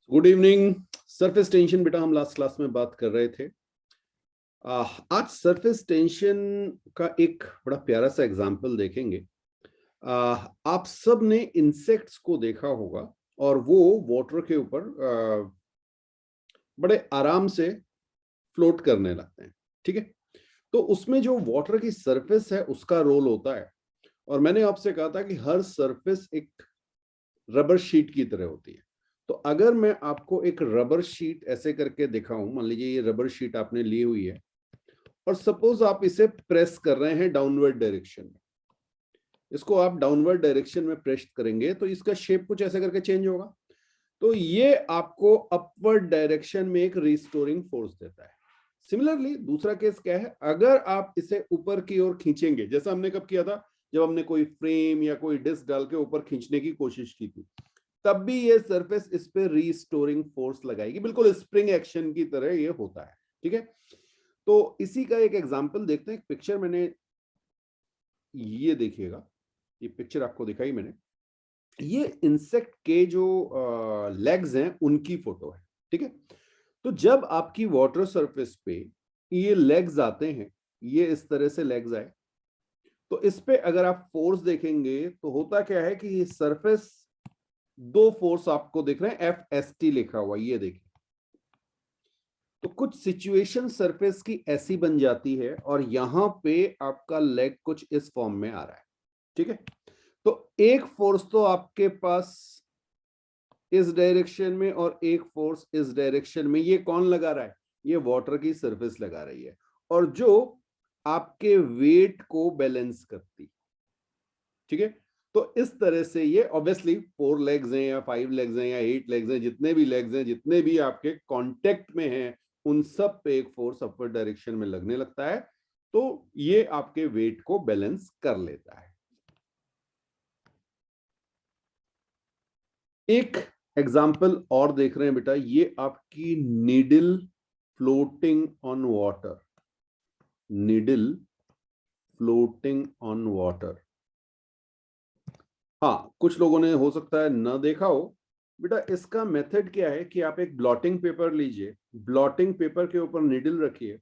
Good evening. Surface tension बेटा हम last class में बात कर रहे थे। आज सरफेस टेंशन का एक बड़ा प्यारा सा एग्जांपल देखेंगे। आप सब ने इंसेक्ट्स को देखा होगा और वो वाटर के ऊपर बड़े आराम से फ्लोट करने लगते हैं। ठीक है, तो उसमें जो वाटर की सरफेस है उसका रोल होता है। और मैंने आपसे कहा था कि हर सरफेस एक रबर शीट की तरह होती है। तो अगर मैं आपको एक रबर शीट ऐसे करके दिखाऊं, मान लीजिए ये रबर शीट आपने ली हुई है और सपोज आप इसे प्रेस कर रहे हैं डाउनवर्ड डायरेक्शन में। इसको आप डाउनवर्ड डायरेक्शन में प्रेस करेंगे तो इसका शेप कुछ ऐसे करके चेंज होगा। तो ये आपको अपवर्ड डायरेक्शन में एक रिस्टोरिंग फोर्स देता है। सिमिलरली दूसरा केस क्या है, अगर आप इसे ऊपर की ओर खींचेंगे, जैसा हमने कब किया था, जब हमने कोई फ्रेम या कोई डिस्क डाल के ऊपर खींचने की कोशिश की थी, तब भी ये सरफेस इस पे रिस्टोरिंग फोर्स लगाएगी, बिल्कुल स्प्रिंग एक्शन की तरह ये होता है। ठीक है, तो इसी का एक एग्जांपल देखते हैं। पिक्चर मैंने ये देखिएगा, ये पिक्चर आपको दिखाई मैंने, ये इंसेक्ट के जो लेग्स हैं उनकी फोटो है। ठीक है, तो जब आपकी वाटर सरफेस पे ये लेग्स आते हैं, ये इस तरह से लेग्स आए, तो इस पे अगर आप फोर्स देखेंगे तो होता क्या है कि ये सरफेस, दो फोर्स आपको दिख रहे हैं, एफ एस टी लिखा हुआ, ये देखिए। तो कुछ सिचुएशन सरफेस की ऐसी बन जाती है और यहां पे आपका लेग कुछ इस फॉर्म में आ रहा है। ठीक है, तो एक फोर्स तो आपके पास इस डायरेक्शन में और एक फोर्स इस डायरेक्शन में, ये कौन लगा रहा है? ये वाटर की सरफेस लगा रही है, और जो आपके वेट को बैलेंस करती। ठीक है, तो इस तरह से ये ऑब्वियसली 4 लेग्स हैं या 5 लेग्स हैं या 8 लेग्स हैं, जितने भी लेग्स हैं, जितने भी आपके कांटेक्ट में हैं, उन सब पे एक फोर्स अपवर्ड डायरेक्शन में लगने लगता है, तो ये आपके वेट को बैलेंस कर लेता है। एक एग्जाम्पल और देख रहे हैं बेटा, ये आपकी needle floating on water, needle floating on water. हाँ, कुछ लोगों ने हो सकता है ना देखा हो। बेटा इसका मेथड क्या है कि आप एक ब्लॉटिंग पेपर लीजिए, ब्लॉटिंग पेपर के ऊपर नीडल रखिए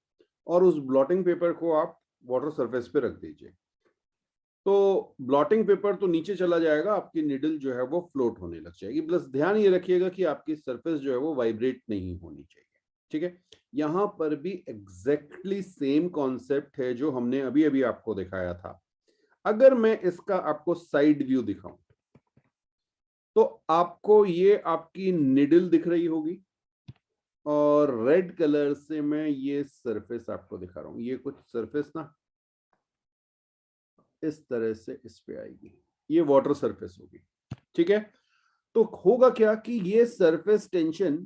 और उस ब्लॉटिंग पेपर को आप वाटर सरफेस पे रख दीजिए। तो ब्लॉटिंग पेपर तो नीचे चला जाएगा, आपकी नीडल जो है वो फ्लोट होने लग जाएगी। प्लस ध्यान ये रखिएगा कि आपकी सरफेस जो है वो वाइब्रेट नहीं होनी चाहिए। ठीक है, यहां पर भी एग्जैक्टली सेम कॉन्सेप्ट है जो हमने अभी अभी आपको दिखाया था। अगर मैं इसका आपको साइड व्यू दिखाऊं तो आपको ये आपकी निडल दिख रही होगी और रेड कलर से मैं ये सरफेस आपको दिखा रहा हूं। ये कुछ सरफेस ना इस तरह से इस पे आएगी, ये वाटर सरफेस होगी। ठीक है, तो होगा क्या कि ये सरफेस टेंशन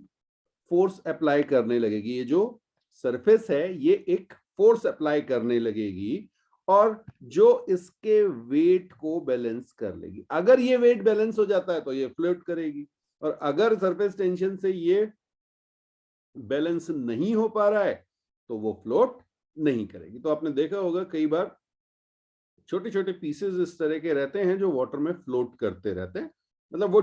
फोर्स अप्लाई करने लगेगी। ये जो सरफेस है ये एक फोर्स अप्लाई करने लगेगी और जो इसके वेट को बैलेंस कर लेगी। अगर ये वेट बैलेंस हो जाता है तो ये फ्लोट करेगी, और अगर सरफेस टेंशन से ये बैलेंस नहीं हो पा रहा है तो वो फ्लोट नहीं करेगी। तो आपने देखा होगा कई बार छोटे छोटे पीसेस इस तरह के रहते हैं जो वाटर में फ्लोट करते रहते हैं, मतलब वो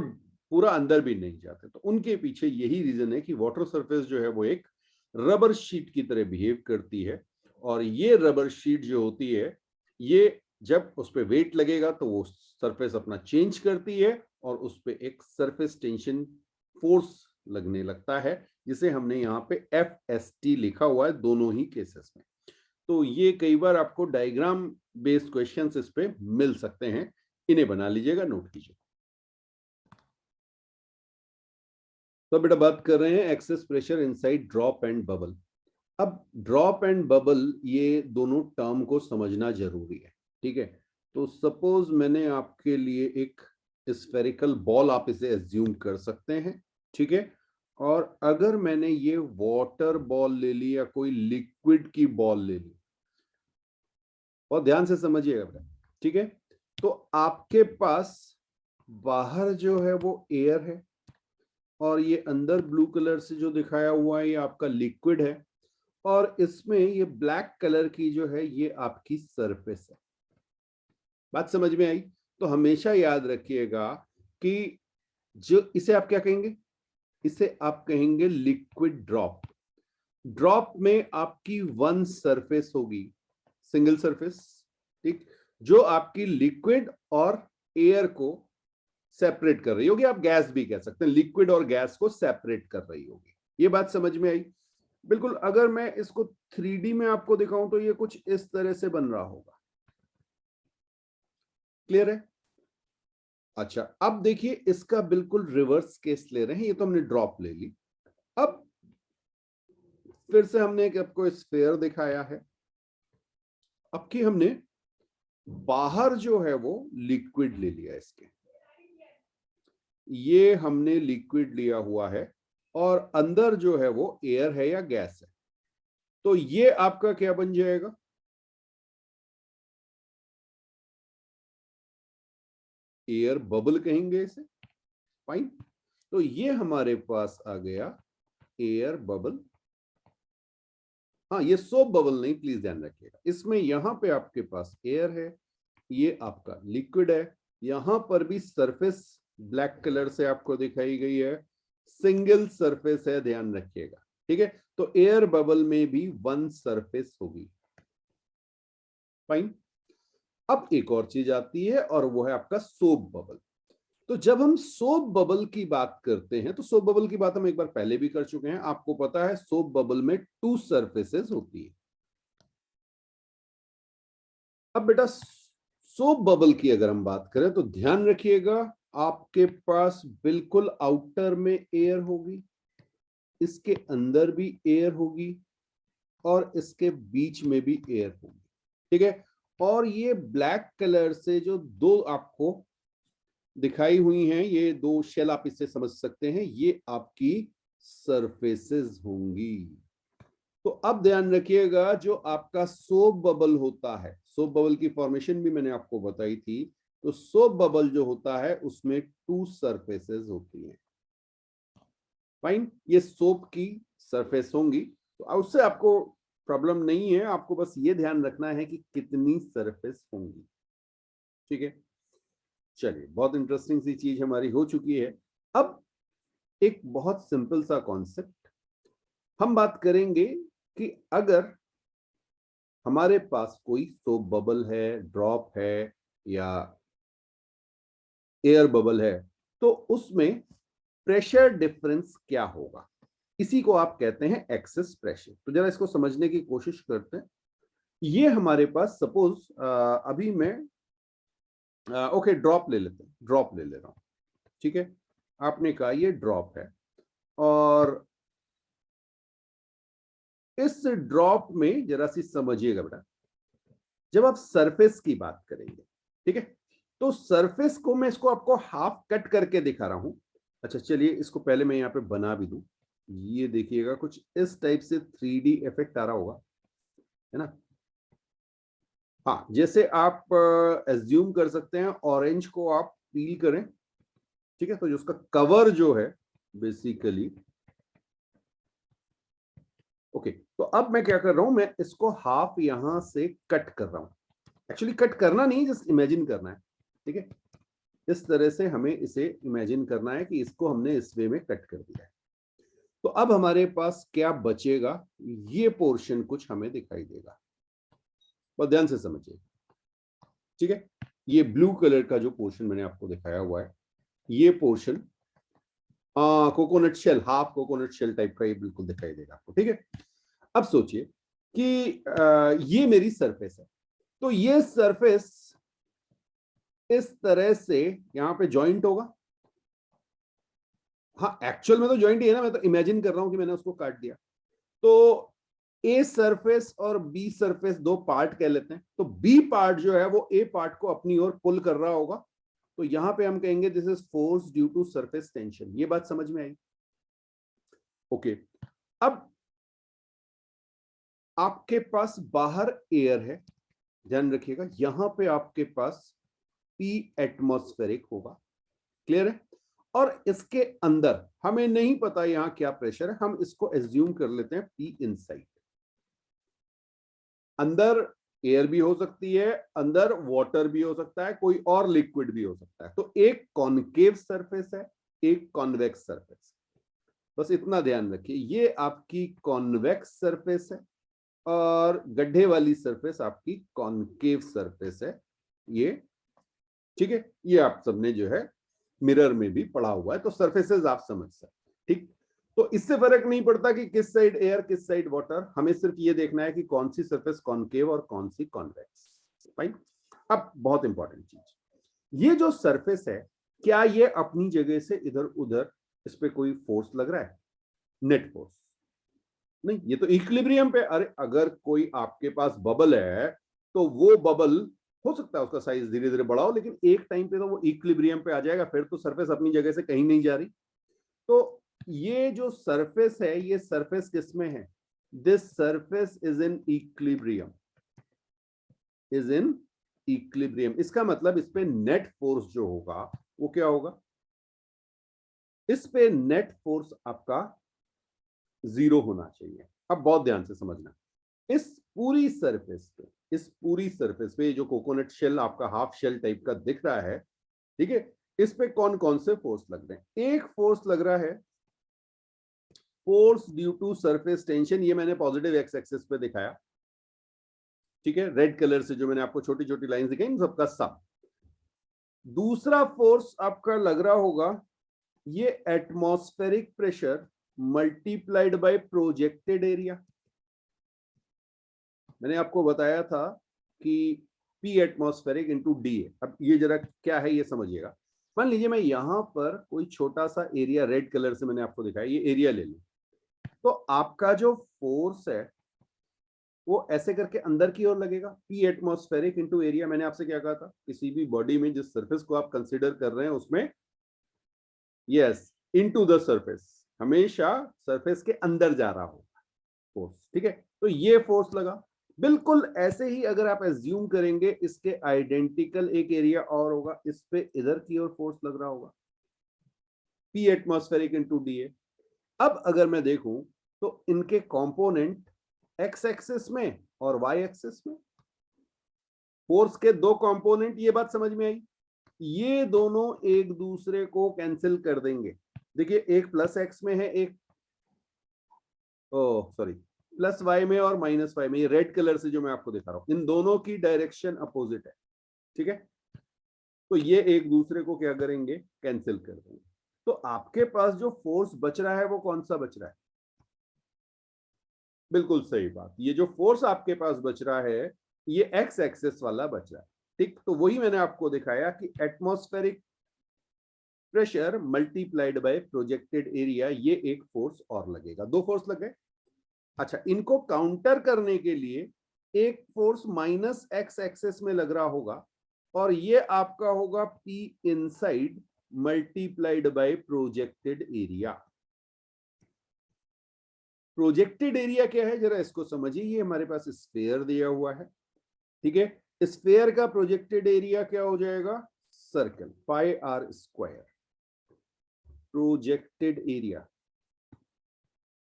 पूरा अंदर भी नहीं जाते। तो उनके पीछे यही रीजन है कि वाटर सरफेस जो है वो एक रबर शीट की तरह बिहेव करती है, और ये रबर शीट जो होती है ये जब उस पर वेट लगेगा तो वो सरफेस अपना चेंज करती है और उस पर एक सरफेस टेंशन फोर्स लगने लगता है, जिसे हमने यहाँ पे एफ एस टी लिखा हुआ है दोनों ही केसेस में। तो ये कई बार आपको डायग्राम बेस्ड क्वेश्चंस इस पे मिल सकते हैं, इन्हें बना लीजिएगा, नोट कीजिए। तो बेटा बात कर रहे हैं excess pressure inside drop and bubble. अब ड्रॉप एंड बबल ये दोनों टर्म को समझना जरूरी है। ठीक है, तो सपोज मैंने आपके लिए एक स्फेरिकल बॉल, आप इसे एज्यूम कर सकते हैं। ठीक है, और अगर मैंने ये वाटर बॉल ले ली या कोई लिक्विड की बॉल ले ली, और ध्यान से समझिएगा बेटा। ठीक है, तो आपके पास बाहर जो है वो एयर है और ये अंदर ब्लू कलर से जो दिखाया हुआ है ये आपका लिक्विड है, और इसमें ये ब्लैक कलर की जो है ये आपकी सरफेस है। बात समझ में आई? तो हमेशा याद रखिएगा कि जो इसे आप क्या कहेंगे, इसे आप कहेंगे लिक्विड ड्रॉप। ड्रॉप में आपकी वन सरफेस होगी, सिंगल सरफेस, ठीक, जो आपकी लिक्विड और एयर को सेपरेट कर रही होगी। आप गैस भी कह सकते हैं, लिक्विड और गैस को सेपरेट कर रही होगी। ये बात समझ में आई? बिल्कुल। अगर मैं इसको 3D में आपको दिखाऊं तो ये कुछ इस तरह से बन रहा होगा। क्लियर है? अच्छा, अब देखिए इसका बिल्कुल रिवर्स केस ले रहे हैं। ये तो हमने ड्रॉप ले ली। अब फिर से हमने एक आपको स्फीयर दिखाया है। अब की हमने बाहर जो है वो लिक्विड ले लिया इसके, ये हमने लिक्विड लिया हुआ है और अंदर जो है वो एयर है या गैस है। तो ये आपका क्या बन जाएगा? एयर बबल कहेंगे इसे। फाइन। तो ये हमारे पास आ गया एयर बबल। हाँ, ये सोप बबल नहीं, प्लीज ध्यान रखिएगा। इसमें यहां पे आपके पास एयर है, ये आपका लिक्विड है। यहां पर भी सरफेस ब्लैक कलर से आपको दिखाई गई है, सिंगल सरफेस है, ध्यान रखिएगा। ठीक है, तो एयर बबल में भी वन सरफेस होगी। फाइन। अब एक और चीज आती है और वो है आपका सोप बबल। तो जब हम सोप बबल की बात करते हैं, तो सोप बबल की बात हम एक बार पहले भी कर चुके हैं। आपको पता है सोप बबल में टू सरफेसेस होती है। अब बेटा सोप बबल की अगर हम बात करें तो ध्यान रखिएगा, आपके पास बिल्कुल आउटर में एयर होगी, इसके अंदर भी एयर होगी और इसके बीच में भी एयर होगी। ठीक है, और ये ब्लैक कलर से जो दो आपको दिखाई हुई हैं, ये दो शेल आप इससे समझ सकते हैं, ये आपकी सरफेसेस होंगी। तो अब ध्यान रखिएगा, जो आपका सोप बबल होता है, सोप बबल की फॉर्मेशन भी मैंने आपको बताई थी। तो सोप बबल जो होता है उसमें टू सरफेसेस होती हैं। फाइन, ये सोप की सरफेस होंगी, तो उससे आपको प्रॉब्लम नहीं है। आपको बस ये ध्यान रखना है कि कितनी सरफेस होंगी। ठीक है, चलिए, बहुत इंटरेस्टिंग सी चीज हमारी हो चुकी है। अब एक बहुत सिंपल सा कॉन्सेप्ट हम बात करेंगे कि अगर हमारे पास कोई सोप बबल है, ड्रॉप है या एयर बबल है, तो उसमें प्रेशर डिफरेंस क्या होगा? इसी को आप कहते हैं एक्सेस प्रेशर। तो जरा इसको समझने की कोशिश करते हैं। ये हमारे पास सपोज अभी मैं ओके ड्रॉप ले लेते हैं, ड्रॉप ले ले रहा हूं। ठीक है, आपने कहा ये ड्रॉप है और इस ड्रॉप में जरा सी समझिएगा बेटा, जब आप सरफेस की बात करेंगे, ठीक है, तो सरफेस को मैं इसको आपको हाफ कट करके दिखा रहा हूं। अच्छा चलिए, इसको पहले मैं यहाँ पे बना भी दूं। ये देखिएगा कुछ इस टाइप से 3D इफेक्ट आ रहा होगा, है ना? हाँ, जैसे आप एज्यूम कर सकते हैं ऑरेंज को आप पील करें, ठीक है, तो जो उसका कवर जो है बेसिकली, ओके, तो अब मैं क्या कर रहा हूं, मैं इसको हाफ यहां से कट कर रहा हूं। एक्चुअली कट करना नहीं, जस्ट इमेजिन करना है। ठीक है, इस तरह से हमें इसे इमेजिन करना है कि इसको हमने इस वे में कट कर दिया है। तो अब हमारे पास क्या बचेगा? ये पोर्शन कुछ हमें दिखाई देगा, और ध्यान से समझिए। ठीक है, ये ब्लू कलर का जो पोर्शन मैंने आपको दिखाया हुआ है, ये portion coconut shell, half coconut shell type का ये बिल्कुल दिखाई देगा आपको। ठीक है, अब सोचिए कि ये मेरी सरफेस है, तो ये सरफेस इस तरह से यहां पे ज्वाइंट होगा। हाँ, एक्चुअल में तो ज्वाइंट ही है ना, मैं तो इमेजिन कर रहा हूं कि मैंने उसको काट दिया। तो ए सरफेस और बी सरफेस दो पार्ट कह लेते हैं, तो बी पार्ट जो है वो ए पार्ट को अपनी ओर पुल कर रहा होगा। तो यहां पे हम कहेंगे this is force due to surface tension. ये बात समझ में आई? ओके, अब आपके पास बाहर एयर है, ध्यान रखिएगा, यहां पे आपके पास पी एटमॉस्फेरिक होगा। क्लियर है? और इसके अंदर हमें नहीं पता यहां क्या प्रेशर है, हम इसको एज्यूम कर लेते हैं पी इनसाइड। अंदर एयर भी हो सकती है, अंदर वाटर भी हो सकता है, कोई और लिक्विड भी हो सकता है। तो एक कॉनकेव सरफेस है, एक कॉन्वेक्स सरफेस। बस इतना ध्यान रखिए, ये आपकी कॉन्वेक्स सरफेस है और गड्ढे वाली सरफेस आपकी कॉनकेव सरफेस है ये, ठीक है। ये आप सबने जो है मिरर में भी पढ़ा हुआ है, तो सरफेसेस आप समझ सकते, ठीक। तो इससे फर्क नहीं पड़ता कि किस साइड एयर किस साइड वाटर, हमें सिर्फ ये देखना है कि कौन सी सरफेस कॉनकेव और कौन सी कॉन्वेक्स, फाइन। अब बहुत इंपॉर्टेंट चीज, ये जो सरफेस है, क्या ये अपनी जगह से इधर उधर इस पे कोई फोर्स लग रहा है? नेट फोर्स नहीं, ये तो इक्विलिब्रियम पे। अरे अगर कोई आपके पास बबल है तो वो बबल हो सकता है उसका साइज धीरे धीरे बढ़ाओ, लेकिन एक टाइम पे तो वो इक्विलिब्रियम पे आ जाएगा, फिर तो सरफेस अपनी जगह से कहीं नहीं जा रही। तो ये जो सरफेस है, ये सरफेस किसमें है? This surface is in equilibrium, is in equilibrium. इसका मतलब इस पे नेट फोर्स जो होगा वो क्या होगा? इस पे नेट फोर्स आपका 0 होना चाहिए। अब बहुत ध्यान से समझना, इस पूरी सरफेस पे, इस पूरी सरफेस पे जो कोकोनट शेल आपका हाफ शेल टाइप का दिख रहा है, ठीक है, इस पे कौन कौन से फोर्स लग रहे हैं? एक फोर्स लग रहा है force due to surface tension, ये मैंने पॉजिटिव एक्स एक्सिस पे दिखाया, ठीक है, रेड कलर से जो मैंने आपको छोटी छोटी लाइंस दिखाई, इन सबका सम। दूसरा फोर्स आपका लग रहा होगा ये atmospheric pressure multiplied by projected area. मैंने आपको बताया था कि P एटमॉस्फेरिक इंटू डी है। अब ये जरा क्या है ये समझिएगा। मान लीजिए मैं यहां पर कोई छोटा सा एरिया रेड कलर से मैंने आपको दिखाया, ये एरिया ले लूं, तो आपका जो फोर्स है वो ऐसे करके अंदर की ओर लगेगा, P एटमॉस्फेरिक इंटू एरिया। मैंने आपसे क्या कहा था, किसी भी बॉडी में जिस सरफेस को आप कंसिडर कर रहे हैं उसमें यस इनटू द सरफेस, हमेशा सरफेस के अंदर जा रहा होगा फोर्स, ठीक है। तो ये फोर्स लगा। बिल्कुल ऐसे ही अगर आप एज्यूम करेंगे इसके आइडेंटिकल एक एरिया और होगा, इस पे इधर की ओर फोर्स लग रहा होगा, P atmospheric into D A. अब अगर मैं देखूं तो इनके कंपोनेंट एक्स एक्सिस में और वाई एक्सिस में, फोर्स के दो कंपोनेंट, ये बात समझ में आई? ये दोनों एक दूसरे को कैंसिल कर देंगे। देखिए एक प्लस एक्स में है, एक ओ सॉरी प्लस वाई में और माइनस वाई में, ये रेड कलर से जो मैं आपको दिखा रहा हूं, इन दोनों की डायरेक्शन अपोजिट है, ठीक है। तो ये एक दूसरे को क्या करेंगे? कैंसिल कर देंगे। तो आपके पास जो फोर्स बच रहा है वो कौन सा बच रहा है? बिल्कुल सही बात, ये जो फोर्स आपके पास बच रहा है ये एक्स एक्सिस वाला बच रहा है, ठीक। तो वही मैंने आपको दिखाया कि atmospheric pressure multiplied by projected area, ये एक फोर्स और लगेगा। दो फोर्स लग गए। अच्छा, इनको काउंटर करने के लिए एक फोर्स माइनस एक्स एक्सेस में लग रहा होगा और ये आपका होगा P inside multiplied by projected area. Projected area क्या है जरा इसको समझिए। ये हमारे पास स्फीयर दिया हुआ है, ठीक है। स्फीयर का प्रोजेक्टेड एरिया क्या हो जाएगा? Circle, pi r square. Projected area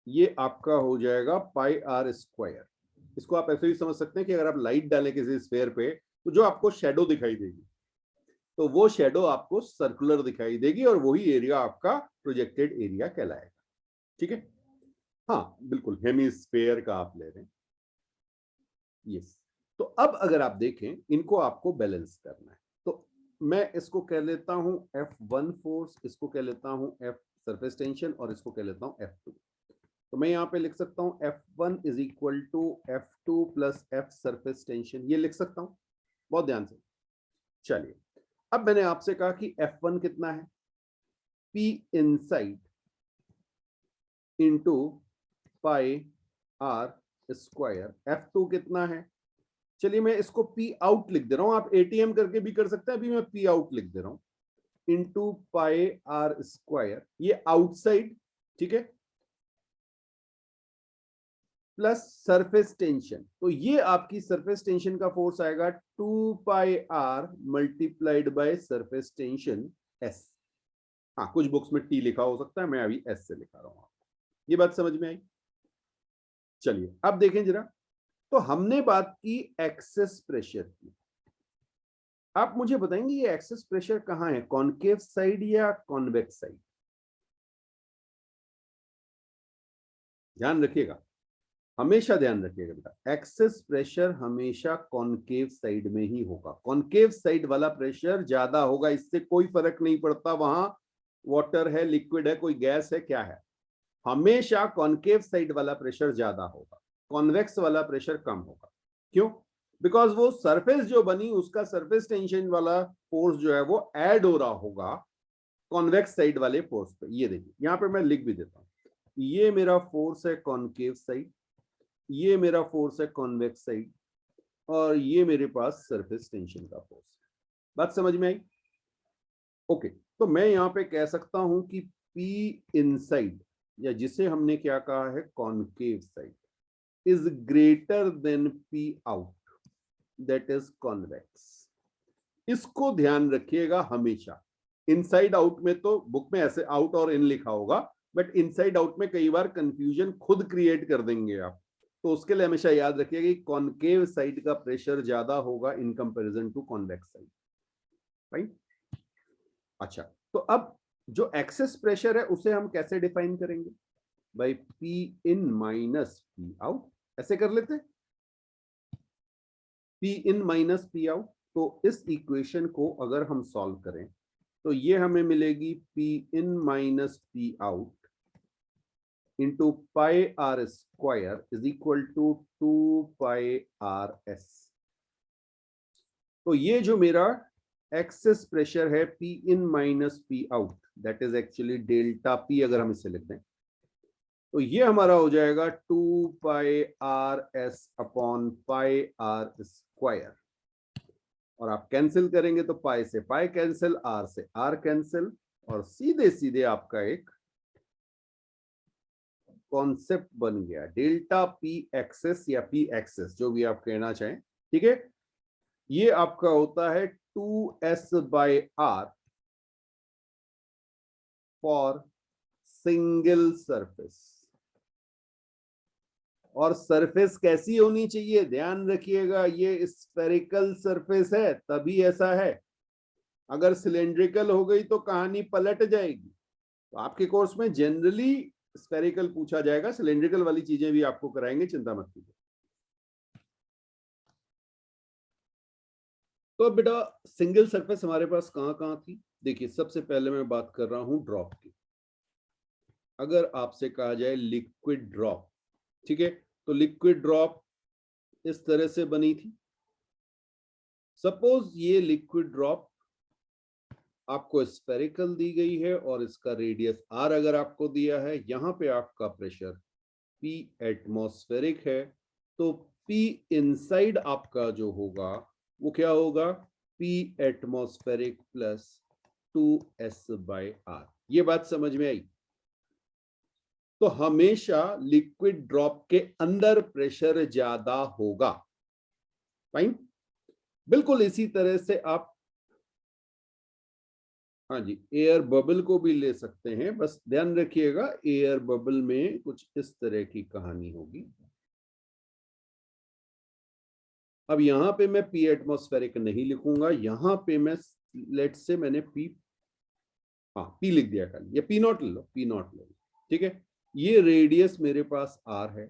ये आपका हो जाएगा पाई आर स्क्वायर। इसको आप ऐसे ही समझ सकते हैं कि अगर आप लाइट डालें किसी स्फीयर पे तो जो आपको शेडो दिखाई देगी, तो वो शेडो आपको सर्कुलर दिखाई देगी और वही एरिया आपका प्रोजेक्टेड एरिया कहलाएगा, ठीक है। हाँ बिल्कुल, हेमीस्फीयर का आप ले रहे हैं, यस। तो अब अगर आप देखें इनको आपको बैलेंस करना है, तो मैं इसको कह लेता हूं F1 फोर्स, इसको कह लेता हूं F सरफेस टेंशन और इसको कह लेता हूं F2। तो मैं यहाँ पे लिख सकता हूँ F1 is equal to F2 plus F surface tension, ये लिख सकता हूँ बहुत ध्यान से। चलिए, अब मैंने आपसे कहा कि F1 कितना है? P inside into pi r square. F2 कितना है? चलिए मैं इसको P आउट लिख दे रहा हूं, आप ATM करके भी कर सकते हैं, अभी मैं P आउट लिख दे रहा हूं इंटू पाई आर स्क्वायर, ये आउटसाइड, ठीक है, प्लस सरफेस टेंशन। तो ये आपकी सरफेस टेंशन का फोर्स आएगा 2 pi r multiplied by surface tension S. हाँ कुछ बुक्स में टी लिखा हो सकता है, मैं अभी एस से लिखा रहा हूं। ये बात समझ में आई? चलिए अब देखें जरा, तो हमने बात की एक्सेस प्रेशर की। आप मुझे बताएंगे ये एक्सेस प्रेशर कहां है, कॉनकेव साइड या कॉन्वेक्स साइड? ध्यान रखिएगा, हमेशा ध्यान रखिएगा बेटा, एक्सेस प्रेशर हमेशा कॉनकेव साइड में ही होगा। कॉनकेव साइड वाला प्रेशर ज्यादा होगा, इससे कोई फर्क नहीं पड़ता वहां वाटर है, लिक्विड है, कोई गैस है, क्या है, हमेशा कॉनकेव साइड वाला प्रेशर ज्यादा होगा, कॉन्वेक्स वाला प्रेशर कम होगा। क्यों? बिकॉज वो सरफेस जो बनी उसका सरफेस टेंशन वाला फोर्स जो है वो ऐड हो रहा होगा कॉन्वेक्स साइड वाले फोर्स पे। ये देखिए यहां पे मैं लिख भी देता हूं, ये मेरा फोर्स है कॉनकेव साइड, ये मेरा फोर्स है कॉन्वेक्स साइड, और ये मेरे पास सरफेस टेंशन का फोर्स है। बात समझ में आई? ओके, तो मैं यहां पे कह सकता हूं कि P इनसाइड, या जिसे हमने क्या कहा है concave side, is greater than P out, that is convex. इसको ध्यान रखिएगा हमेशा। इनसाइड आउट में तो बुक में ऐसे आउट और इन लिखा होगा, बट इनसाइड आउट में कई बार कंफ्यूजन खुद क्रिएट कर देंगे आप, तो उसके लिए हमेशा याद रखिएगा कि कॉनकेव साइड का प्रेशर ज्यादा होगा in comparison to convex side, right? अच्छा, तो अब जो एक्सेस प्रेशर है उसे हम कैसे डिफाइन करेंगे? Bye P in minus P out, ऐसे कर लेते हैं, P in minus P out. तो इस इक्वेशन को अगर हम सॉल्व करें तो ये हमें मिलेगी P in minus P out into pi r square is equal to 2 pi r s. तो ये जो मेरा एक्सेस प्रेशर है P in minus P out, that is actually delta P, अगर हम इसे लिख दें तो ये हमारा हो जाएगा 2 pi r S upon pi r square, और आप कैंसिल करेंगे तो पाई से पाई कैंसिल, आर से आर कैंसिल, और सीधे सीधे आपका एक कॉन्सेप्ट बन गया डेल्टा P एक्सेस या P एक्सेस, जो भी आप कहना चाहें, ठीक है। ये आपका होता है 2s by r for single surface. और सरफेस कैसी होनी चाहिए? ध्यान रखिएगा, ये स्फेरिकल सरफेस है तभी ऐसा है, अगर सिलेंड्रिकल हो गई तो कहानी पलट जाएगी। तो आपके कोर्स में जनरली स्फेरिकल पूछा जाएगा, सिलेंड्रिकल वाली चीजें भी आपको कराएंगे, चिंता मत कीजिए। तो अब बेटा सिंगल सरफेस हमारे पास कहां कहां थी? देखिए सबसे पहले मैं बात कर रहा हूं ड्रॉप की। अगर आपसे कहा जाए लिक्विड ड्रॉप, ठीक है, तो लिक्विड ड्रॉप इस तरह से बनी थी। सपोज ये लिक्विड ड्रॉप आपको स्फेरिकल दी गई है और इसका रेडियस r अगर आपको दिया है, यहां पे आपका प्रेशर P एटमॉस्फेरिक है, तो P इनसाइड आपका जो होगा वो क्या होगा? P atmospheric plus 2s by r। ये बात समझ में आई? तो हमेशा लिक्विड ड्रॉप के अंदर प्रेशर ज्यादा होगा, फाइन। बिल्कुल इसी तरह से आप, हाँ जी, एयर बबल को भी ले सकते हैं, बस ध्यान रखिएगा एयर बबल में कुछ इस तरह की कहानी होगी। अब यहां पे मैं P एटमॉस्फेरिक नहीं लिखूंगा, यहां पे मैं लेट से मैंने P, हाँ P लिख दिया खाली, ये P नॉट ले लो, P नॉट ले लो, ठीक है। ये रेडियस मेरे पास R है।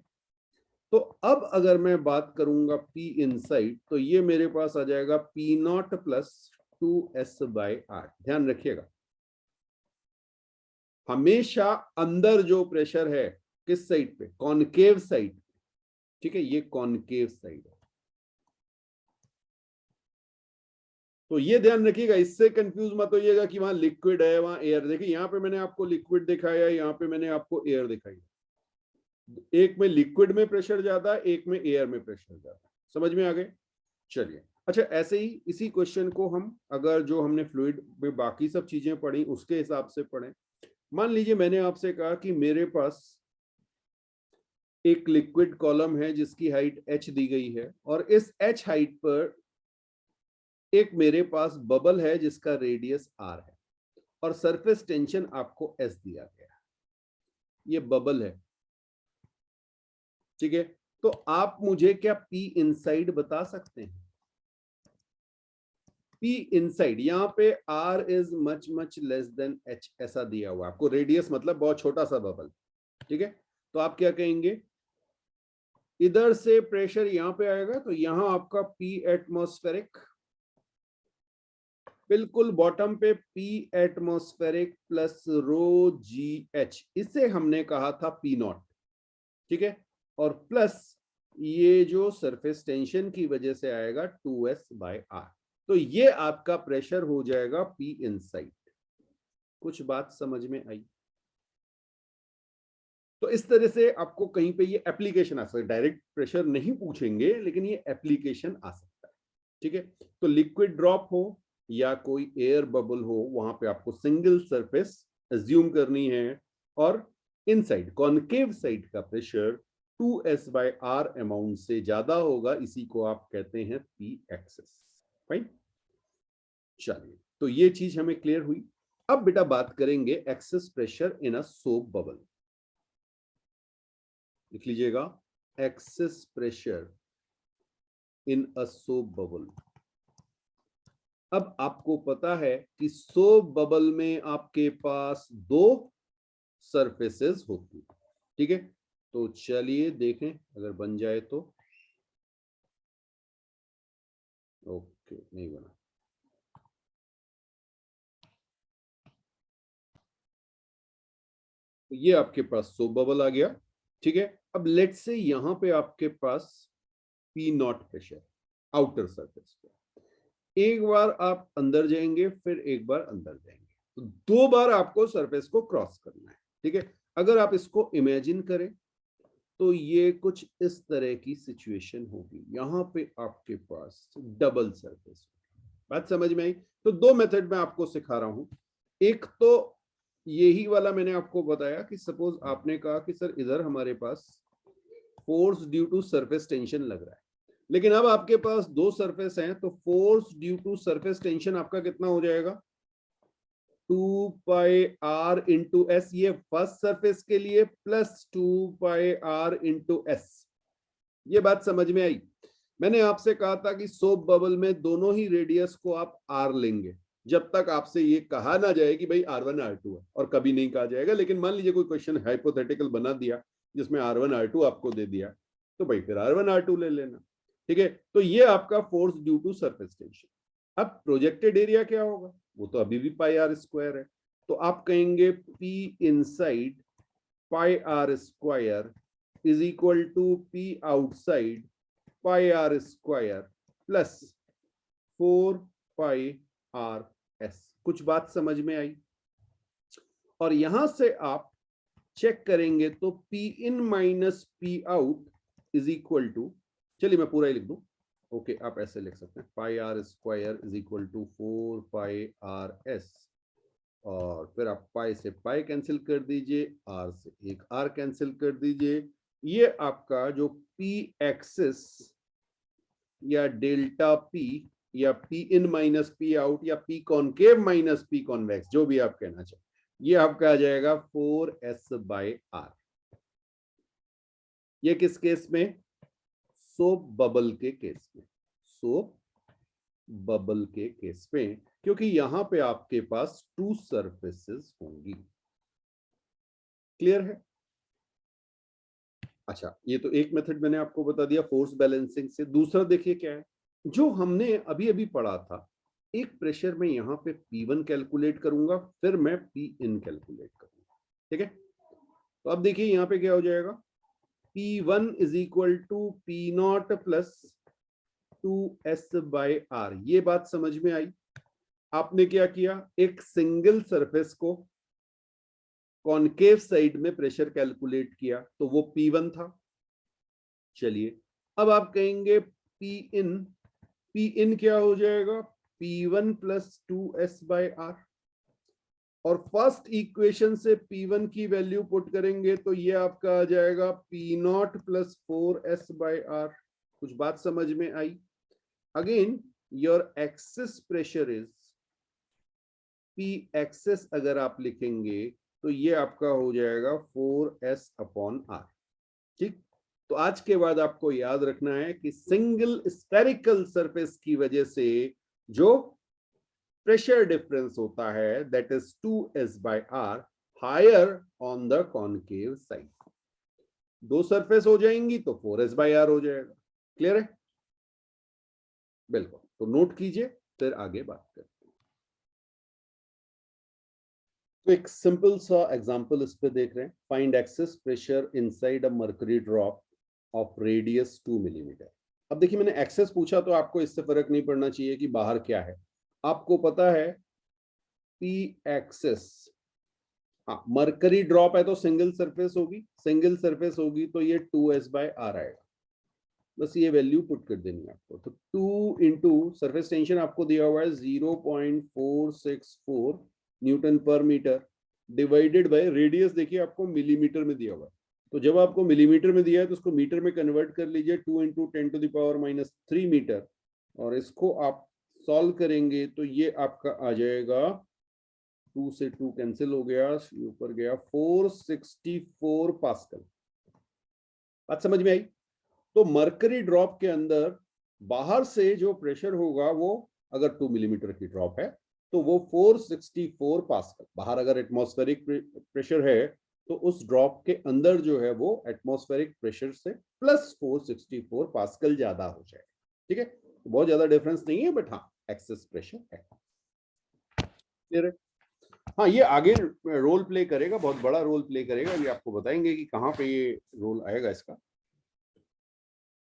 तो अब अगर मैं बात करूंगा P इनसाइड, तो ये मेरे पास आ जाएगा P not plus 2s by R। ध्यान रखिएगा हमेशा अंदर जो प्रेशर है किस साइड पे? कॉनकेव साइड, ठीक है, ये कॉनकेव साइड है। तो ये ध्यान रखिएगा, इससे कंफ्यूज मत होइएगा कि वहां लिक्विड है वहां एयर। देखिए यहां पे मैंने आपको लिक्विड दिखाया, यहां पे मैंने आपको एयर दिखाई। एक में लिक्विड में प्रेशर ज्यादा, एक में एयर में प्रेशर ज्यादा। समझ में आ गए? चलिए, अच्छा ऐसे ही इसी क्वेश्चन को हम अगर जो हमने फ्लूइड में बाकी सब चीजें पढ़ी उसके हिसाब से पढ़ें। मान लीजिए मैंने आपसे कहा कि मेरे पास एक लिक्विड कॉलम है जिसकी हाइट h दी गई है, और इस h हाइट पर एक मेरे पास बबल है जिसका रेडियस r है, और सरफेस टेंशन आपको s दिया गया है। ये बबल है, ठीक है। तो आप मुझे क्या P इनसाइड बता सकते हैं? P इनसाइड, यहां पे R is much much less than H ऐसा दिया हुआ आपको, रेडियस मतलब बहुत छोटा सा बबल, ठीक है। तो आप क्या कहेंगे, इधर से प्रेशर यहां पे आएगा तो यहां आपका P एटमॉस्फेरिक, बिल्कुल बॉटम पे P एटमॉस्फेरिक प्लस रो GH, इसे हमने कहा था P नॉट, ठीक है, और प्लस ये जो सरफेस टेंशन की वजह से आएगा 2S/R, तो ये आपका प्रेशर हो जाएगा P इनसाइड। कुछ बात समझ में आई? तो इस तरह से आपको कहीं पे ये एप्लीकेशन आ सकता है, डायरेक्ट प्रेशर नहीं पूछेंगे लेकिन ये एप्लीकेशन आ सकता है, ठीक है। तो लिक्विड ड्रॉप हो या कोई एयर बबल हो, वहां पे आपको सिंगल सरफेस एज्यूम करनी है और इनसाइड कॉनकेव साइड का प्रेशर 2S/R अमाउंट से ज्यादा होगा, इसी को आप कहते हैं P एक्सेस। फाइन, चलिए, तो ये चीज हमें क्लियर हुई। अब बेटा बात करेंगे excess pressure in a soap bubble. लिख लीजिएगा, excess pressure in a soap bubble. अब आपको पता है कि सोप बबल में आपके पास दो सरफेसेस होती है, ठीक है। तो चलिए देखें अगर बन जाए तो। ओके, नहीं बना। तो ये आपके पास सोप बबल आ गया, ठीक है। अब लेट्स से यहां पे आपके पास P not pressure outer surface पे, एक बार आप अंदर जाएंगे फिर एक बार अंदर जाएंगे, तो दो बार आपको सरफेस को क्रॉस करना है, ठीक है। अगर आप इसको इमेजिन करें तो ये कुछ इस तरह की सिचुएशन होगी, यहां पे आपके पास डबल सरफेस। बात समझ में आई? तो दो मेथड मैं आपको सिखा रहा हूं। एक तो यही वाला मैंने आपको बताया कि सपोज आपने कहा कि सर इधर हमारे पास force due to surface tension लग रहा है, लेकिन अब आपके पास दो सरफेस हैं, तो force due to surface tension आपका कितना हो जाएगा, 2πr इंटू एस, ये फर्स्ट सरफेस के लिए, प्लस 2πr इंटू एस। ये बात समझ में आई? मैंने आपसे कहा था कि सोप बबल में दोनों ही रेडियस को आप आर लेंगे, जब तक आपसे ये कहा ना जाए कि भाई R1 R2 है, और कभी नहीं कहा जाएगा। लेकिन मान लीजिए कोई क्वेश्चन हाइपोथेटिकल बना दिया जिसमें R1 R2 आपको दे दिया, तो भाई फिर R1 R2 ले लेना, ठीक है। तो ये आपका force due to surface tension. अब प्रोजेक्टेड एरिया क्या होगा, वो तो अभी भी πr² है, तो आप कहेंगे P inside πr² is equal to P outside πr² plus 4πrs। कुछ बात समझ में आई? और यहां से आप चेक करेंगे तो P in minus P out is equal to, चलिए मैं पूरा ही लिख दूं, ओके आप ऐसे लिख सकते हैं, πr² is equal to 4πrs, और फिर आप पाई से पाई कैंसिल कर दीजिए, आर से एक आर कैंसिल कर दीजिए। ये आपका जो P एक्सिस या डेल्टा P या P in minus P out या P concave minus P convex, जो भी आप कहना चाहें, ये आपका आ जाएगा 4S/R। ये किस केस में? सोप बबल के केस में, सोप बबल के केस में, क्योंकि यहां पे आपके पास टू सरफेसेस होंगी। क्लियर है? अच्छा, ये तो एक मेथड मैंने आपको बता दिया फोर्स बैलेंसिंग से। दूसरा देखिए क्या है, जो हमने अभी अभी पढ़ा था, एक प्रेशर में यहां पे P1 कैलकुलेट करूंगा, फिर मैं P इन कैलकुलेट करूंगा, ठीक है। तो अब देखिए यहां पे क्या हो जाएगा, P1 is equal to P not plus 2S/R। ये बात समझ में आई? आपने क्या किया, एक सिंगल सरफेस को कॉनकेव साइड में प्रेशर कैलकुलेट किया, तो वो P1 था। चलिए, अब आप कहेंगे P इन क्या हो जाएगा, P1 प्लस 2S/R, और फर्स्ट इक्वेशन से P1 की वैल्यू पुट करेंगे तो ये आपका आ जाएगा P नॉट प्लस 4S/R। कुछ बात समझ में आई? Again your excess pressure is P excess, अगर आप लिखेंगे तो ये आपका हो जाएगा 4S/R, ठीक। तो आज के बाद आपको याद रखना है कि सिंगल स्फेरिकल सरफेस की वजह से जो प्रेशर डिफरेंस होता है, that is 2S/R higher on the concave side. दो सरफेस हो जाएंगी तो 4s/r हो जाएगा। क्लियर है? बिल्कुल। तो नोट कीजिए, फिर आगे बात करते हैं। तो एक सिंपल सा एग्जांपल इस पे देख रहे हैं। Find excess pressure inside a mercury drop of radius 2 millimetre. अब देखिए, मैंने एक्सेस पूछा तो आपको इससे फर्क नहीं पड़ना चाहिए कि बाहर क्या है। आपको पता है पी एक्सेस, हाँ, मर्करी ड्रॉप है तो सिंगल सरफेस होगी, सिंगल सरफेस होगी तो ये 2s/r आएगा। बस ये वैल्यू पुट कर देनी है आपको। तो 2 इंटू सरफेस टेंशन आपको दिया हुआ है 0.464 न्यूटन पर मीटर, डिवाइडेड बाय रेडियस देखिए आपको मिलीमीटर में दिया हुआ है। तो जब आपको मिलीमीटर में दिया है तो उसको मीटर में कन्वर्ट कर लीजिए, 2 इंटू 10⁻³ मीटर, और इसको आप सॉल्व करेंगे तो ये आपका आ जाएगा, 2 से 2 कैंसिल हो गया, ऊपर गया 464 पास्कल। बात समझ में आई? तो मर्करी ड्रॉप के अंदर बाहर से जो प्रेशर होगा वो, अगर 2 मिलीमीटर की ड्रॉप है तो वो 464 पास्कल, बाहर अगर एटमॉस्फेरिक प्रेशर है तो उस ड्रॉप के अंदर जो है वो एटमॉस्फेरिक प्रेशर से प्लस 464 पास्कल ज्यादा हो जाए। ठीक है, तो बहुत ज्यादा डिफरेंस नहीं है, बट हाँ एक्सेस प्रेशर है। क्लियर है? हाँ, ये आगे रोल प्ले करेगा, बहुत बड़ा रोल प्ले करेगा, ये आपको बताएंगे कि कहाँ पे ये रोल आएगा इसका।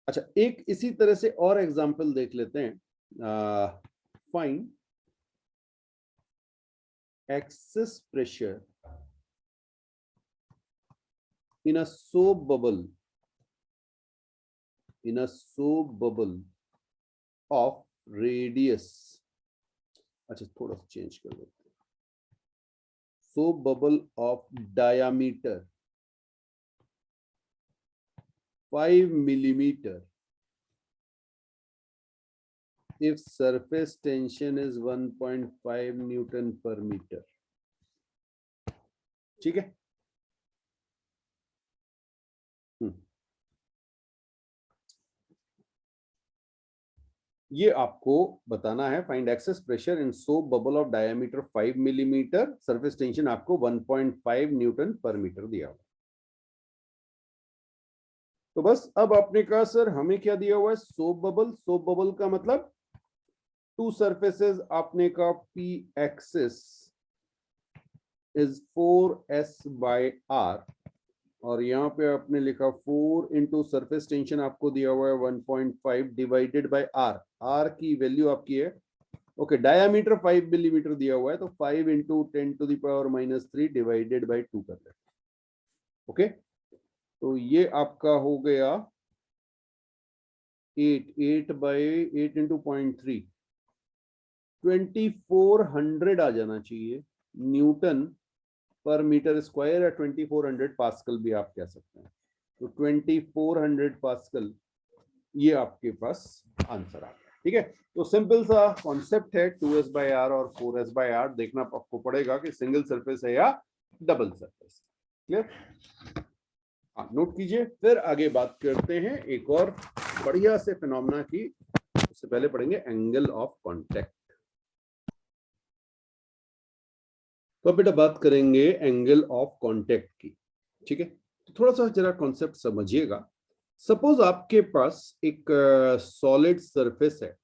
अच्छा, एक इसी तरह से और एग्जांपल देख लेते हैं। Find excess pressure in a soap bubble of radius. अच्छा, थोड़ा सा चेंज कर देते हैं, soap bubble of diameter 5 millimeter if surface tension is 1.5 Newton per meter। ठीक है? ये आपको बताना है। Find excess pressure in soap bubble of diameter 5 millimetre, surface tension आपको 1.5 न्यूटन पर मीटर दिया हुआ। तो बस अब आपने कहा सर हमें क्या दिया हुआ है, सोप बबल। सोप बबल का मतलब टू सरफेसेस, आपने कहा पी एक्सेस इज 4s/r, और यहाँ पे आपने लिखा 4 इंटू सरफेस टेंशन आपको दिया हुआ है 1.5 डिवाइडेड बाय आर। आर की वैल्यू आपकी है, ओके, डायामीटर 5 मिलीमीटर दिया हुआ है तो 5 इंटू 10⁻³ डिवाइडेड बाय 2 कर लेते। ओके, तो ये आपका हो गया 8 इंटू 0.3, 2400 आ जाना चाहिए न्यूटन पर मीटर स्क्वायर, या 2400 पास्कल भी आप कह सकते हैं। तो 2400 पास्कल ये आपके पास आंसर आ गया। ठीक है, तो सिंपल सा कॉन्सेप्ट है 2s/r और 4s/r। देखना आपको पड़ेगा कि सिंगल सरफेस है या डबल सरफेस। क्लियर? हाँ, नोट कीजिए, फिर आगे बात करते हैं एक और बढ़िया से फिनोमेना की। उससे पहले पढ़ेंगे एंगल ऑफ कांटेक्ट। तो अब बेटा बात करेंगे एंगल ऑफ कांटेक्ट की। ठीक है, तो थोड़ा सा जरा कॉन्सेप्ट समझिएगा। सपोज आपके पास एक सॉलिड सरफेस है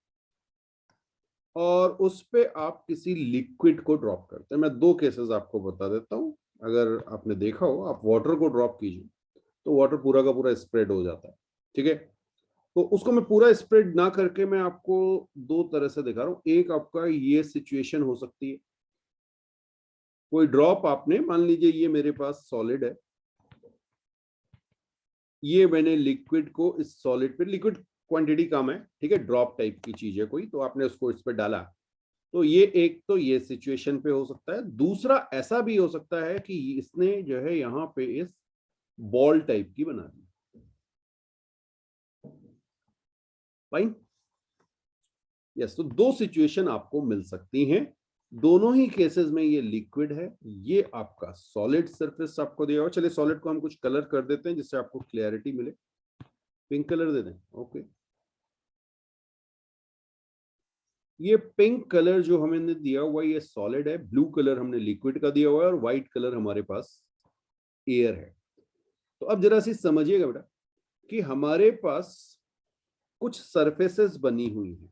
और उस पे आप किसी लिक्विड को ड्रॉप करते हैं। मैं दो केसेस आपको बता देता हूं। अगर आपने देखा हो, आप वाटर को ड्रॉप कीजिए तो वाटर पूरा का पूरा स्प्रेड हो जाता है। ठीक है, तो उसको मैं पूरा स्प्रेड ना करके मैं आपको दो तरह से दिखा रहा हूं। एक आपका ये सिचुएशन हो सकती है, कोई ड्रॉप आपने, मान लीजिए ये मेरे पास सॉलिड है, ये मैंने लिक्विड को इस सॉलिड पे, लिक्विड क्वांटिटी कम है, ठीक है, ड्रॉप टाइप की चीज है कोई, तो आपने उसको इस पे डाला। तो ये एक तो ये सिचुएशन पे हो सकता है। दूसरा ऐसा भी हो सकता है कि इसने जो है यहाँ पे इस बॉल टाइप की बना दी। Fine, yes. तो दो सिचुएशन आपको मिल सकती हैं, दोनों ही केसेस में ये लिक्विड है, ये आपका सॉलिड सरफेस आपको दिया हुआ। चलिए सॉलिड को हम कुछ कलर कर देते हैं जिससे आपको क्लैरिटी मिले। पिंक कलर दे दें, ओके। ये पिंक कलर जो हमें दिया हुआ है ये सॉलिड है, ब्लू कलर हमने लिक्विड का दिया हुआ है, और व्हाइट कलर हमारे पास एयर है। तो अब जरा सी समझिएगा बेटा कि हमारे पास कुछ सरफेसेस बनी हुई हैं,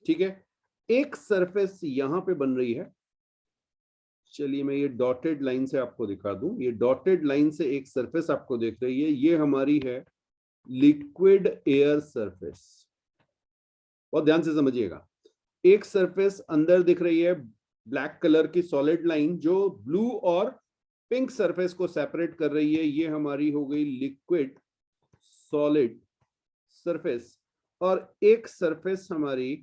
ठीक है। एक सरफेस यहां पे बन रही है, चलिए मैं ये डॉटेड लाइन से आपको दिखा दूं। ये डॉटेड लाइन से एक सरफेस आपको दिख रही है, ये हमारी है लिक्विड एयर सरफेस। बहुत ध्यान से समझिएगा। एक सरफेस अंदर दिख रही है ब्लैक कलर की सॉलिड लाइन जो ब्लू और पिंक सरफेस को सेपरेट कर रही है, ये हमारी हो गई लिक्विड सॉलिड सरफेस। और एक सरफेस हमारी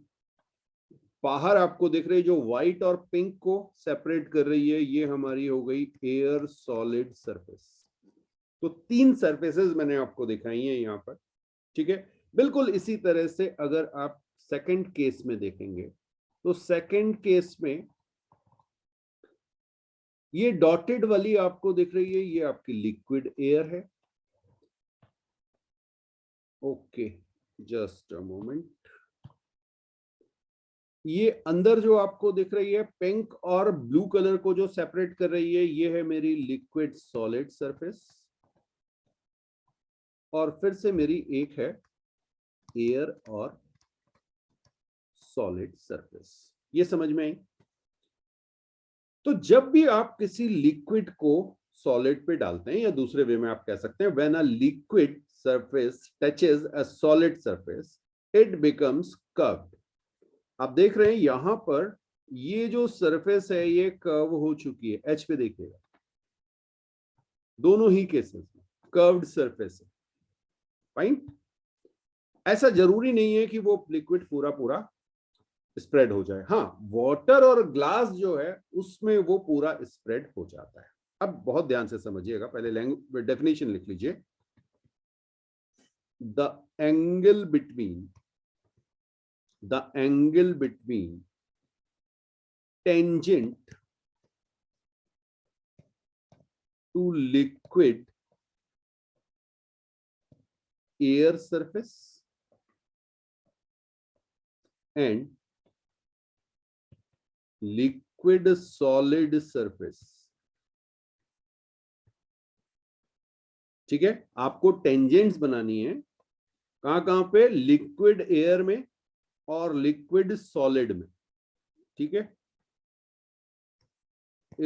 बाहर आपको दिख रही है जो व्हाइट और पिंक को सेपरेट कर रही है, ये हमारी हो गई एयर सॉलिड सरफेस। तो 3 सरफेसेस मैंने आपको दिखाई हैं यहाँ पर, ठीक है। बिल्कुल इसी तरह से अगर आप सेकंड केस में देखेंगे तो सेकंड केस में ये डॉटेड वाली आपको दिख रही है, ये आपकी लिक्विड एयर है। Okay, just a moment. ये अंदर जो आपको दिख रही है पिंक और ब्लू कलर को जो सेपरेट कर रही है, ये है मेरी लिक्विड सॉलिड सरफेस। और फिर से मेरी एक है एयर और सॉलिड सरफेस। ये समझ में आई? तो जब भी आप किसी लिक्विड को सॉलिड पे डालते हैं, या दूसरे वे में आप कह सकते हैं when a liquid surface touches a solid surface it becomes curved. आप देख रहे हैं यहां पर ये जो सरफेस है ये कर्व हो चुकी है, एच पे देखिएगा, दोनों ही केसेस में कर्व्ड सरफेस है। फाइन। ऐसा जरूरी नहीं है कि वो लिक्विड पूरा पूरा स्प्रेड हो जाए। हाँ, वाटर और ग्लास जो है उसमें वो पूरा स्प्रेड हो जाता है। अब बहुत ध्यान से समझिएगा, पहले लैंग्वेज डेफिनेशन लिख लीजिए। The angle between tangent to liquid air surface and liquid solid surface, ठीक है। आपको टेंजेंट्स बनानी है कहां कहां पे, लिक्विड एयर में और लिक्विड सॉलिड में, ठीक है।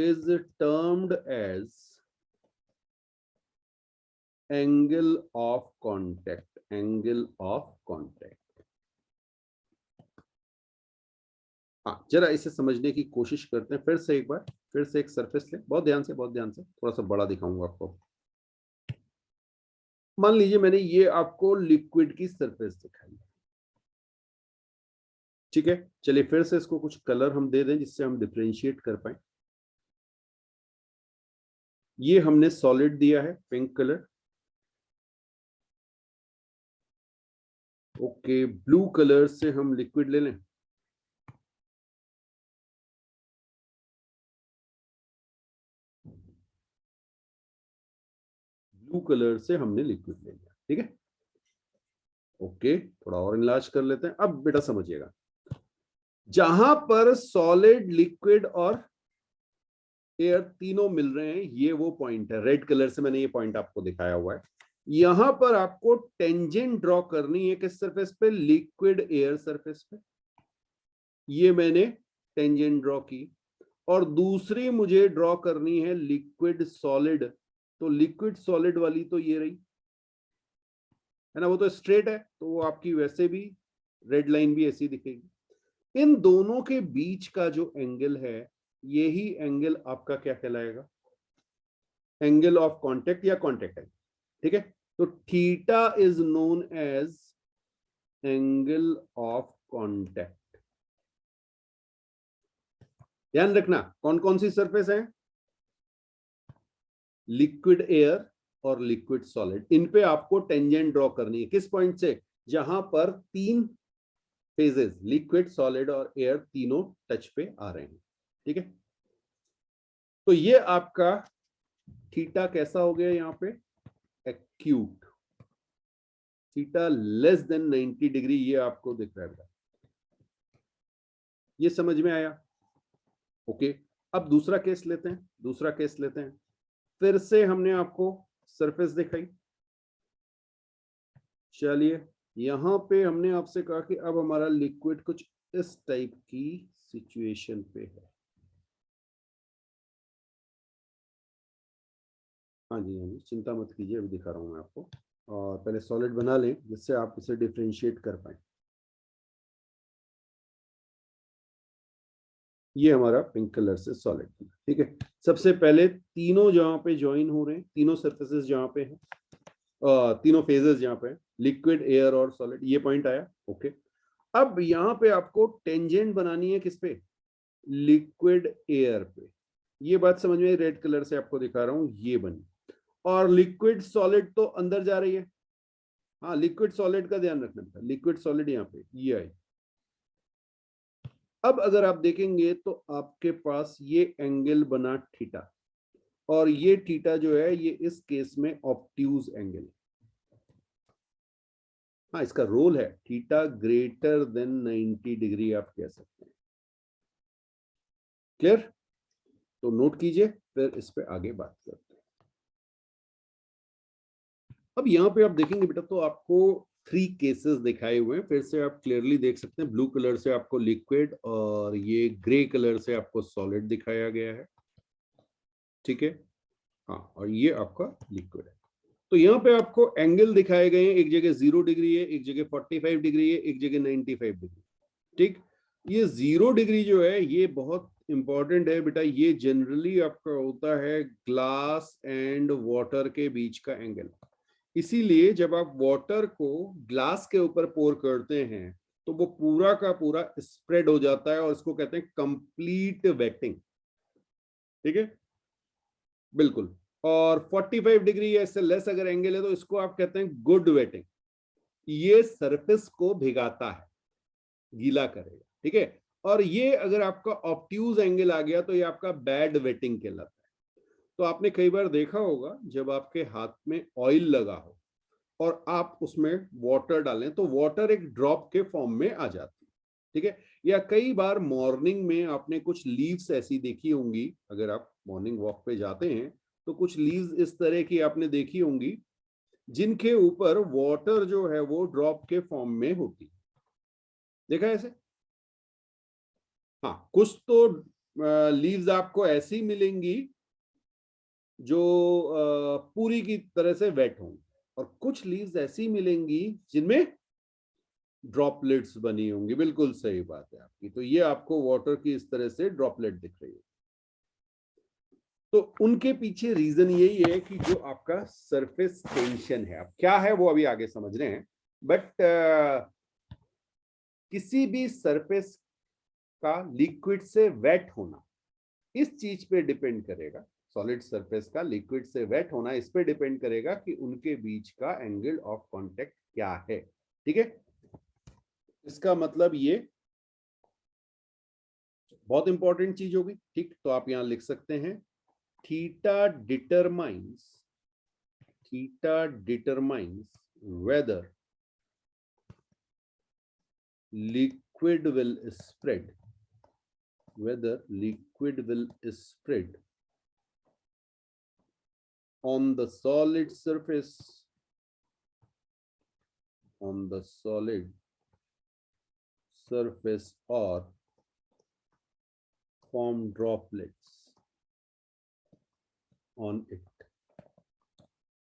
Is termed as angle of contact, angle of contact. हाँ, जरा इसे समझने की कोशिश करते हैं फिर से एक बार। फिर से एक सरफेस ले, बहुत ध्यान से, बहुत ध्यान से, थोड़ा सा बड़ा दिखाऊंगा आपको। मान लीजिए मैंने ये आपको लिक्विड की सरफेस दिखाई, ठीक है। चलिए फिर से इसको कुछ कलर हम दे दें जिससे हम डिफरेंशिएट कर पाए। ये हमने सॉलिड दिया है pink colour. Okay, blue colour से हम लिक्विड ले लें। ब्लू कलर से हमने लिक्विड ले लिया, ठीक है। ओके, थोड़ा और इनलार्ज कर लेते हैं। अब बेटा समझिएगा, जहां पर सॉलिड लिक्विड और एयर तीनों मिल रहे हैं, ये वो पॉइंट है, रेड कलर से मैंने ये पॉइंट आपको दिखाया हुआ है। यहां पर आपको टेंजेंट ड्रॉ करनी है किस सरफेस पे, लिक्विड एयर सरफेस पे। ये मैंने टेंजेंट ड्रॉ की। और दूसरी मुझे ड्रॉ करनी है लिक्विड सॉलिड। तो लिक्विड सॉलिड वाली तो ये रही है ना, वो तो स्ट्रेट है, तो वो आपकी वैसे भी रेड लाइन भी ऐसी दिखेगी। इन दोनों के बीच का जो एंगल है, यही एंगल आपका क्या कहलाएगा, एंगल ऑफ कांटेक्ट या कांटेक्ट एंगल, ठीक है। तो theta is known as angle of contact. ध्यान रखना कौन कौन सी सरफेस है, लिक्विड एयर और लिक्विड सॉलिड, इन पे आपको टेंजेंट ड्रॉ करनी है किस पॉइंट से, जहां पर 3 फेजेस लिक्विड सॉलिड और एयर तीनों टच पे आ रहे हैं, ठीक है। तो ये आपका थीटा कैसा हो गया यहां पे, acute. Theta less than 90 degree, ये आपको दिख रहा है। ये समझ में आया? ओके, अब दूसरा केस लेते हैं, दूसरा केस लेते हैं। फिर से हमने आपको सरफेस दिखाई, चलिए, यहाँ पे हमने आपसे कहा कि अब हमारा लिक्विड कुछ इस टाइप की सिचुएशन पे है। हाँ जी, हाँ जी, चिंता मत कीजिए, अभी दिखा रहा हूँ मैं आपको। और पहले सॉलिड बना लें जिससे आप इसे डिफरेंशिएट कर पाए। ये हमारा पिंक कलर से सॉलिड, ठीक है। सबसे पहले तीनों जहां पे ज्वाइन हो रहे हैं, तीनों सरफेसेस जहां पे हैं, तीनों फेजेस जहां पे हैं, लिक्विड, एयर और सॉलिड, ये पॉइंट आया। ओके, अब यहाँ पे आपको टेंजेंट बनानी है, किस पे? लिक्विड एयर पे। ये बात समझ में, रेड कलर से आपको दिखा रहा हूं, ये बनी। और लिक्विड सॉलिड तो अंदर जा रही है। हाँ, लिक्विड सॉलिड का ध्यान रखना था, लिक्विड सॉलिड यहाँ पे ये आई। अब अगर आप देखेंगे तो आपके पास ये एंगल बना थीटा, और ये थीटा जो है ये इस केस में ऑब्ट्यूज एंगल है। हाँ, इसका रोल है थीटा ग्रेटर देन 90 डिग्री, आप कह सकते हैं। क्लियर? तो नोट कीजिए, फिर इस पे आगे बात करते हैं। अब यहाँ पे आप देखेंगे बेटा, तो आपको 3 केसेस दिखाए हुए हैं, फिर से आप क्लियरली देख सकते हैं। ब्लू कलर से आपको लिक्विड और ये ग्रे कलर से आपको सॉलिड दिखाया गया है, ठीक है। हाँ, और ये आपका लिक्विड है। तो यहाँ पे आपको एंगल दिखाए गए हैं, एक जगह 0 डिग्री है, एक जगह 45 डिग्री है, एक जगह 95 डिग्री, ठीक। ये 0 डिग्री जो है ये बहुत इंपॉर्टेंट है बेटा, ये जनरली आपका होता है ग्लास एंड वाटर के बीच का एंगल। इसीलिए जब आप वाटर को ग्लास के ऊपर पोर करते हैं तो वो पूरा का पूरा स्प्रेड हो जाता है, और इसको कहते हैं कंप्लीट वेटिंग, ठीक है, बिल्कुल। और 45 डिग्री या इससे लेस अगर एंगल है तो इसको आप कहते हैं गुड वेटिंग। ये सरफेस को भिगाता है, गीला करेगा, ठीक है। और ये अगर आपका ऑब्ट्यूज एंगल आ गया तो ये आपका बैड वेटिंग कहलाता है। तो आपने कई बार देखा होगा जब आपके हाथ में ऑयल लगा हो और आप उसमें वाटर डालें तो वाटर एक ड्रॉप के फॉर्म में आ जाती है, ठीक है। या कई बार मॉर्निंग में आपने कुछ लीव्स ऐसी देखी होंगी, अगर आप मॉर्निंग वॉक पे जाते हैं तो कुछ लीव्स इस तरह की आपने देखी होंगी जिनके ऊपर वाटर जो है वो ड्रॉप के फॉर्म में होती है। देखा ऐसे? हाँ, कुछ तो लीव्स आपको ऐसी मिलेंगी जो पूरी की तरह से वेट होंगी, और कुछ लीव्स ऐसी मिलेंगी जिनमें ड्रॉपलेट्स बनी होंगी। बिल्कुल सही बात है आपकी। तो ये आपको वाटर की इस तरह से ड्रॉपलेट दिख रही है। तो उनके पीछे रीजन यही है कि जो आपका सरफेस टेंशन है, अब क्या है वो अभी आगे समझ रहे हैं, बट किसी भी सरफेस का लिक्विड से वेट होना इस चीज पे डिपेंड करेगा, सॉलिड सरफेस का लिक्विड से वेट होना इस पे डिपेंड करेगा कि उनके बीच का एंगल ऑफ कांटेक्ट क्या है, ठीक है। इसका मतलब ये बहुत इंपॉर्टेंट चीज होगी, ठीक। तो आप यहां लिख सकते हैं theta determines weather liquid will spread on the solid surface or form droplets on it,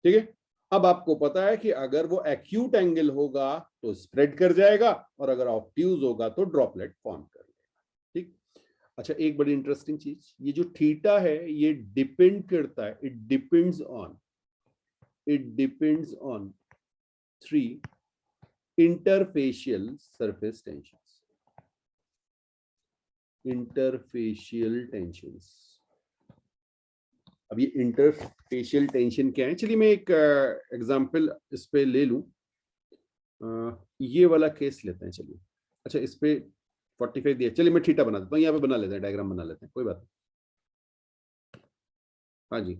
ठीक है। अब आपको पता है कि अगर वो एक्यूट एंगल होगा तो स्प्रेड कर जाएगा, और अगर ऑब्ट्यूज होगा तो ड्रॉपलेट फॉर्म कर लेगा, ठीक। अच्छा, एक बड़ी इंटरेस्टिंग चीज, ये जो थीटा है ये डिपेंड करता है, it depends on 3 interfacial surface tensions. अब ये इंटरफेशियल टेंशन क्या है, चलिए मैं एक एग्जांपल इस पे ले लूं। ये वाला केस लेते हैं, चलिए। अच्छा, इस पे 45 दिया, चलिए मैं थीटा बना देता हूँ, यहाँ पे बना लेते हैं, डायग्राम बना लेते हैं, कोई बात नहीं। हाँ जी,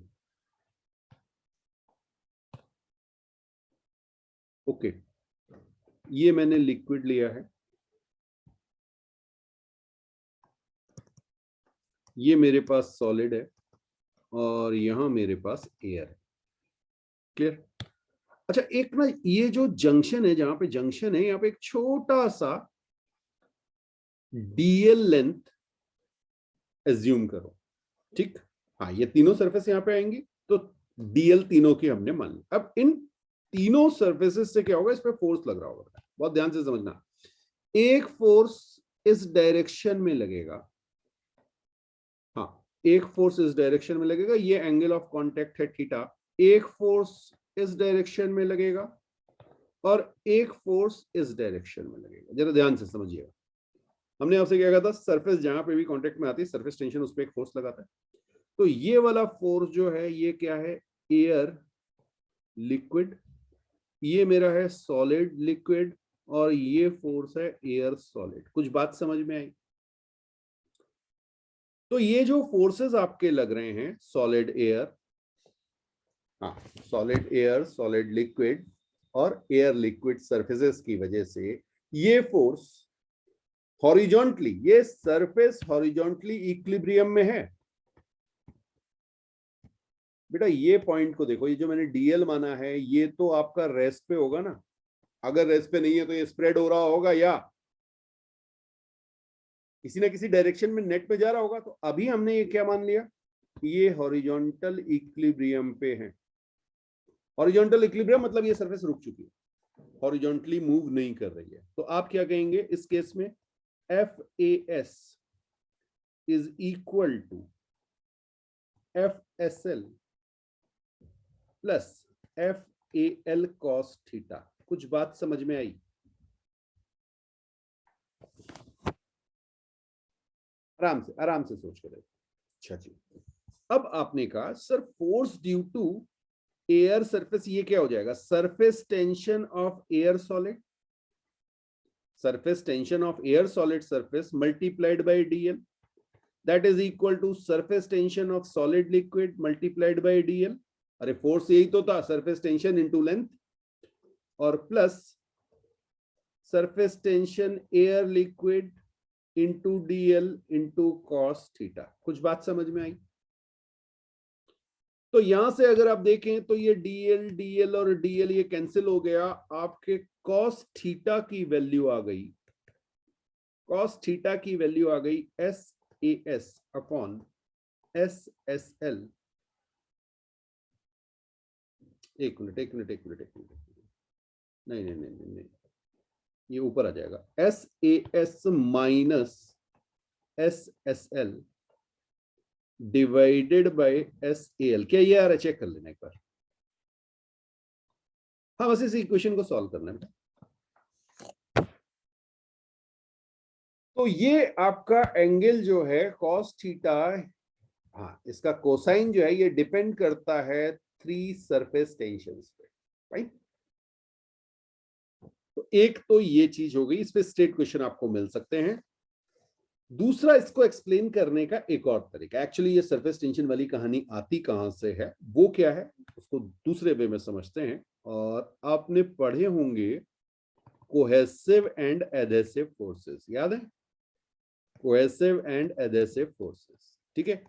ओके। ये मैंने लिक्विड लिया है, ये मेरे पास सॉलिड है, और यहां मेरे पास एयर है। क्लियर? अच्छा, एक ना ये जो जंक्शन है, जहां पे जंक्शन है, यहाँ पे एक छोटा सा डीएल लेंथ एज्यूम करो, ठीक। हाँ, ये तीनों सरफेस यहाँ पे आएंगी, तो डीएल तीनों की हमने मान ली। अब इन तीनों सरफेसेस से क्या होगा, इस पे फोर्स लग रहा होगा, बहुत ध्यान से समझना। एक फोर्स इस डायरेक्शन में लगेगा, हाँ, एक फोर्स इस डायरेक्शन में लगेगा, ये एंगल ऑफ कांटेक्ट है थीटा। एक फोर्स इस डायरेक्शन में लगेगा और एक फोर्स इस डायरेक्शन में लगेगा। जरा ध्यान से समझिएगा, हमने आपसे क्या कहा था, सरफेस जहां पे भी कांटेक्ट में आती है, सरफेस टेंशन, उस पर एक फोर्स लगाता है। तो ये वाला फोर्स जो है, ये क्या है, एयर लिक्विड, ये मेरा है सॉलिड लिक्विड, और ये फोर्स है एयर सॉलिड। कुछ बात समझ में आई? तो ये जो फोर्सेस आपके लग रहे हैं, सॉलिड एयर, हाँ, सॉलिड एयर, सॉलिड लिक्विड और एयर लिक्विड सरफेसेस की वजह से ये फोर्स हॉरिजॉन्टली, ये सरफेस हॉरिजॉन्टली इक्विलिब्रियम में है। बेटा ये पॉइंट को देखो, ये जो मैंने डीएल माना है, ये तो आपका रेस्ट पे होगा ना। अगर रेस्ट पे नहीं है तो ये स्प्रेड हो रहा होगा या किसी ना किसी डायरेक्शन में नेट पे जा रहा होगा। तो अभी हमने ये क्या मान लिया, ये हॉरिजॉन्टल इक्विलिब्रियम पे है। हॉरिजॉन्टल इक्विलिब्रियम मतलब ये सरफेस रुक चुकी है, हॉरिजॉन्टली मूव नहीं कर रही है। तो आप क्या कहेंगे इस केस में, F A S is equal to F S L plus F A L cos theta. कुछ बात समझ में आई? आराम से सोच कर देखो। अच्छा जी, अब आपने कहा sir force due to air surface, ये क्या हो जाएगा, surface tension of air solid, surface tension of air solid surface multiplied by dl, that is equal to surface tension of solid liquid multiplied by dl। अरे force यही तो था, surface tension into length, और plus surface tension air liquid into DL into cos theta. कुछ बात समझ में आई? तो यहां से अगर आप देखें तो ये डीएल डीएल और डीएल ये कैंसिल हो गया, आपके कॉस थीटा की वैल्यू आ गई, कॉस थीटा की वैल्यू आ गई S A S upon S S L. एक मिनट एक मिनट एक मिनट एक मिनट, नहीं नहीं नहीं नहीं, नहीं। ये ऊपर आ जाएगा, S A S minus S S L divided by S A L. क्या ये आ रहा है, चेक कर लेना एक बार। हाँ, बस इस इक्वेशन को सॉल्व करना है। तो ये आपका एंगल जो है कॉस थीटा, हाँ, इसका कोसाइन जो है ये डिपेंड करता है थ्री सरफेस टेंशंस पे, राइट। तो एक तो ये चीज हो गई, इस पे स्ट्रेट क्वेश्चन आपको मिल सकते हैं। दूसरा, इसको एक्सप्लेन करने का एक और तरीका, एक्चुअली ये सरफेस टेंशन वाली कहानी आती कहां से है, वो क्या है, उसको दूसरे वे में समझते हैं। और आपने पढ़े होंगे कोहेसिव एंड एडहेसिव फोर्सेस, याद है, कोहेसिव एंड एडहेसिव फोर्सेस, ठीक है।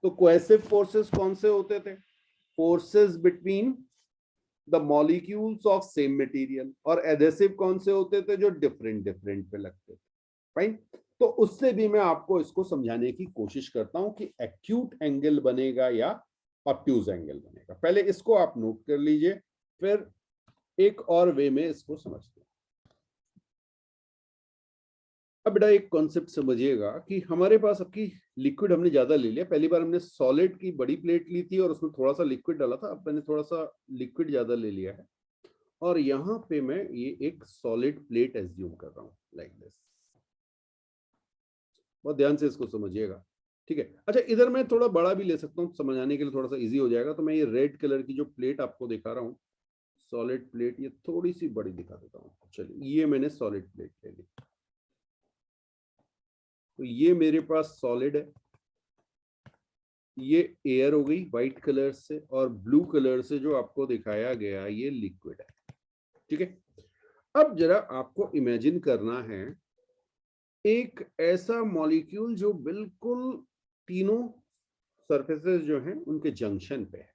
तो कोहेसिव फोर्सेस कौन से होते थे, forces between the molecules of same material. और एडहेसिव कौन से होते थे, जो डिफरेंट डिफरेंट पे लगते थे, फाइन। तो उससे भी मैं आपको इसको समझाने की कोशिश करता हूं कि एक्यूट एंगल बनेगा या ऑब्ट्यूज एंगल बनेगा। पहले इसको आप नोट कर लीजिए, फिर एक और वे में इसको समझते हैं। अब बेटा एक कॉन्सेप्ट समझिएगा कि हमारे पास आपकी लिक्विड हमने ज्यादा ले लिया। पहली बार हमने सॉलिड की बड़ी प्लेट ली थी और उसमें थोड़ा सा लिक्विड डाला था, अब मैंने थोड़ा सा लिक्विड ज्यादा ले लिया है, और यहाँ पे मैं ये एक सॉलिड प्लेट एज्यूम कर रहा हूँ लाइक दिस। बहुत ध्यान से इसको समझिएगा, ठीक है। अच्छा, इधर मैं थोड़ा बड़ा भी ले सकता हूँ, समझाने के लिए थोड़ा सा इजी हो जाएगा। तो मैं ये रेड कलर की जो प्लेट आपको दिखा रहा हूँ, सॉलिड प्लेट, ये थोड़ी सी बड़ी दिखा देता हूँ। चलिए, ये मैंने सॉलिड प्लेट ले ली। तो ये मेरे पास सॉलिड है, ये एयर हो गई व्हाइट कलर से, और ब्लू कलर से जो आपको दिखाया गया ये लिक्विड है, ठीक है। अब जरा आपको इमेजिन करना है एक ऐसा मॉलिक्यूल जो बिल्कुल तीनों सरफेसेस जो हैं उनके जंक्शन पे है,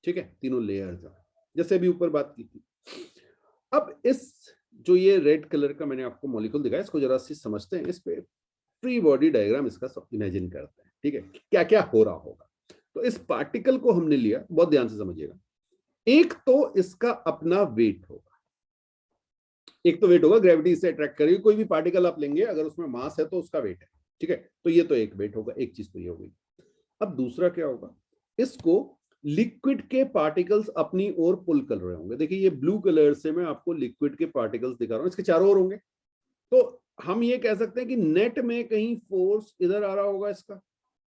ठीक है, तीनों लेयर्स हैं, जैसे अभी ऊपर बात की थी। अब इस जो ये रेड कलर का मैंने आपको मॉलिक्यूल दिखाया, इसको जरा सी समझते हैं, इस पे फ्री बॉडी डायग्राम इसका सब इमेजिन करते हैं, ठीक है, क्या क्या हो रहा होगा। तो इस पार्टिकल को हमने लिया, बहुत ध्यान से समझिएगा। एक तो इसका अपना वेट होगा, एक तो वेट होगा, ग्रेविटी से अट्रैक्ट करेगी। कोई भी पार्टिकल आप लेंगे, अगर उसमें मास है तो उसका वेट है, ठीक है। तो ये तो एक वेट होगा, एक चीज तो ये हो गई। अब दूसरा क्या होगा, इसको लिक्विड के पार्टिकल्स अपनी ओर पुल कर रहे होंगे। देखिए ये ब्लू कलर से मैं आपको लिक्विड के पार्टिकल्स दिखा रहा हूं, इसके चारों ओर होंगे। तो हम ये कह सकते हैं कि नेट में कहीं फोर्स इधर आ रहा होगा, इसका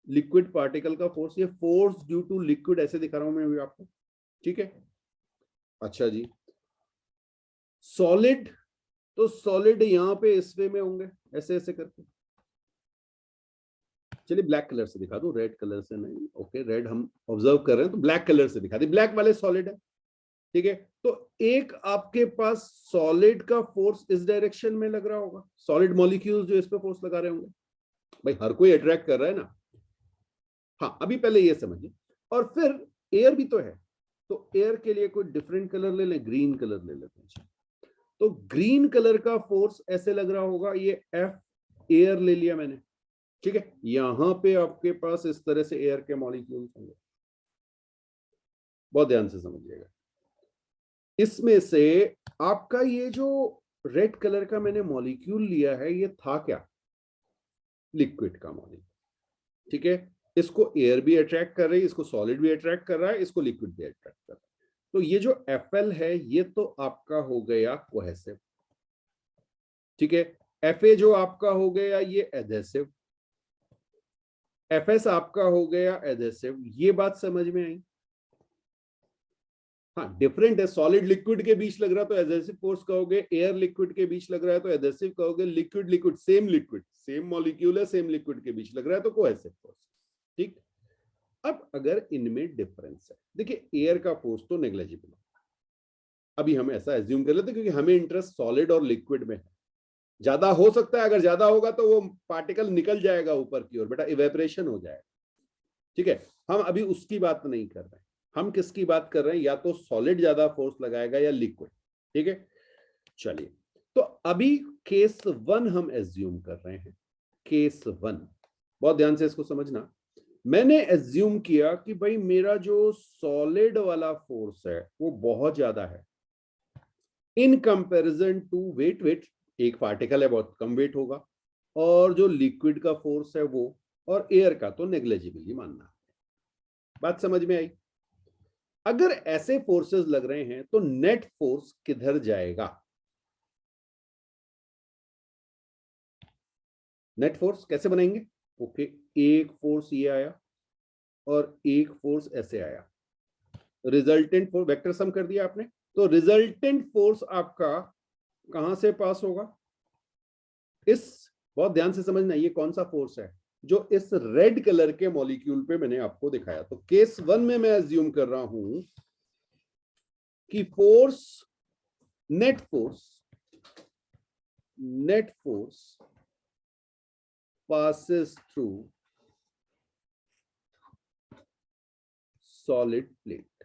लिक्विड पार्टिकल का फोर्स, ये फोर्स ड्यू टू लिक्विड ऐसे दिखा रहा हूं मैं अभी आपको, ठीक है। अच्छा जी, सॉलिड, तो सॉलिड यहां पे इस वे में होंगे, ऐसे ऐसे करके। चलिए ब्लैक कलर से दिखा दूं, रेड कलर से नहीं, ओके, रेड हम ऑब्जर्व कर रहे हैं तो ब्लैक कलर से दिखा दी, ब्लैक वाले सॉलिड है, ठीक है। तो एक आपके पास सॉलिड का फोर्स इस डायरेक्शन में लग रहा होगा, सॉलिड मॉलिक्यूल्स जो इस पे फोर्स लगा रहे होंगे, भाई हर कोई अट्रैक्ट कर रहा है ना। हाँ, अभी पहले ये समझिए। और फिर एयर भी तो है, तो एयर के लिए कोई डिफरेंट कलर ले लें, ग्रीन कलर ले लेते हैं। तो ग्रीन कलर का फोर्स ऐसे लग रहा होगा, ये एफ एयर ले लिया मैंने, ठीक है। यहां पे आपके पास इस तरह से एयर के मॉलिक्यूल्स होंगे, बहुत ध्यान से समझिएगा। इसमें से आपका ये जो रेड कलर का मैंने मॉलिक्यूल लिया है, ये था क्या, लिक्विड का मॉलिक्यूल, ठीक है। इसको एयर भी अट्रैक्ट कर रही है, इसको सॉलिड भी अट्रैक्ट कर रहा है, इसको लिक्विड भी अट्रैक्ट कर रहा है। तो ये जो एफएल है, ये तो आपका हो गया कोहेसिव, ठीक है। एफए जो आपका हो गया ये एडहेसिव, एफएस आपका हो गया एडहेसिव। ये बात समझ में आई। हाँ, डिफरेंट है, सॉलिड लिक्विड के बीच लग रहा है तो एडहेसिव फोर्स कहोगे, एयर लिक्विड के बीच लग रहा है तो एडहेसिव कहोगे, liquid liquid liquid same molecule है, सेम लिक्विड के बीच लग रहा है तो कोहेसिव फोर्स, ठीक। अब अगर इनमें डिफरेंस है, देखिए एयर का फोर्स तो नेग्लिजिबल है, अभी हम ऐसा एज्यूम कर लेते हैं क्योंकि हमें इंटरेस्ट सॉलिड और लिक्विड में है। ज्यादा हो सकता है, अगर ज्यादा होगा तो वो पार्टिकल निकल जाएगा ऊपर की ओर, बेटा इवेपरेशन हो जाएगा, ठीक है। हम अभी उसकी बात नहीं कर रहे हैं, हम किसकी बात कर रहे हैं, या तो सॉलिड ज्यादा फोर्स लगाएगा या लिक्विड, ठीक है। चलिए, तो अभी केस 1 हम एज्यूम कर रहे हैं। केस 1, बहुत ध्यान से इसको समझना। मैंने एज्यूम किया कि भाई मेरा जो सॉलिड वाला फोर्स है वो बहुत ज्यादा है in comparison to weight, weight एक पार्टिकल है, बहुत कम वेट होगा, और जो लिक्विड का फोर्स है वो, और एयर का तो नेग्लिजिबल ही मानना। बात समझ में आई। अगर ऐसे फोर्सेस लग रहे हैं तो नेट फोर्स किधर जाएगा, नेट फोर्स कैसे बनाएंगे, ओके। एक फोर्स ये आया और एक फोर्स ऐसे आया, रिजल्टेंट फोर्स वेक्टर सम कर दिया आपने, तो रिजल्टेंट फोर्स आपका कहां से पास होगा, इस, बहुत ध्यान से समझना, ये कौन सा फोर्स है जो इस रेड कलर के मॉलिक्यूल पे मैंने आपको दिखाया। तो केस 1 में मैं अज्यूम कर रहा हूं कि force, net force, net force passes through solid plate,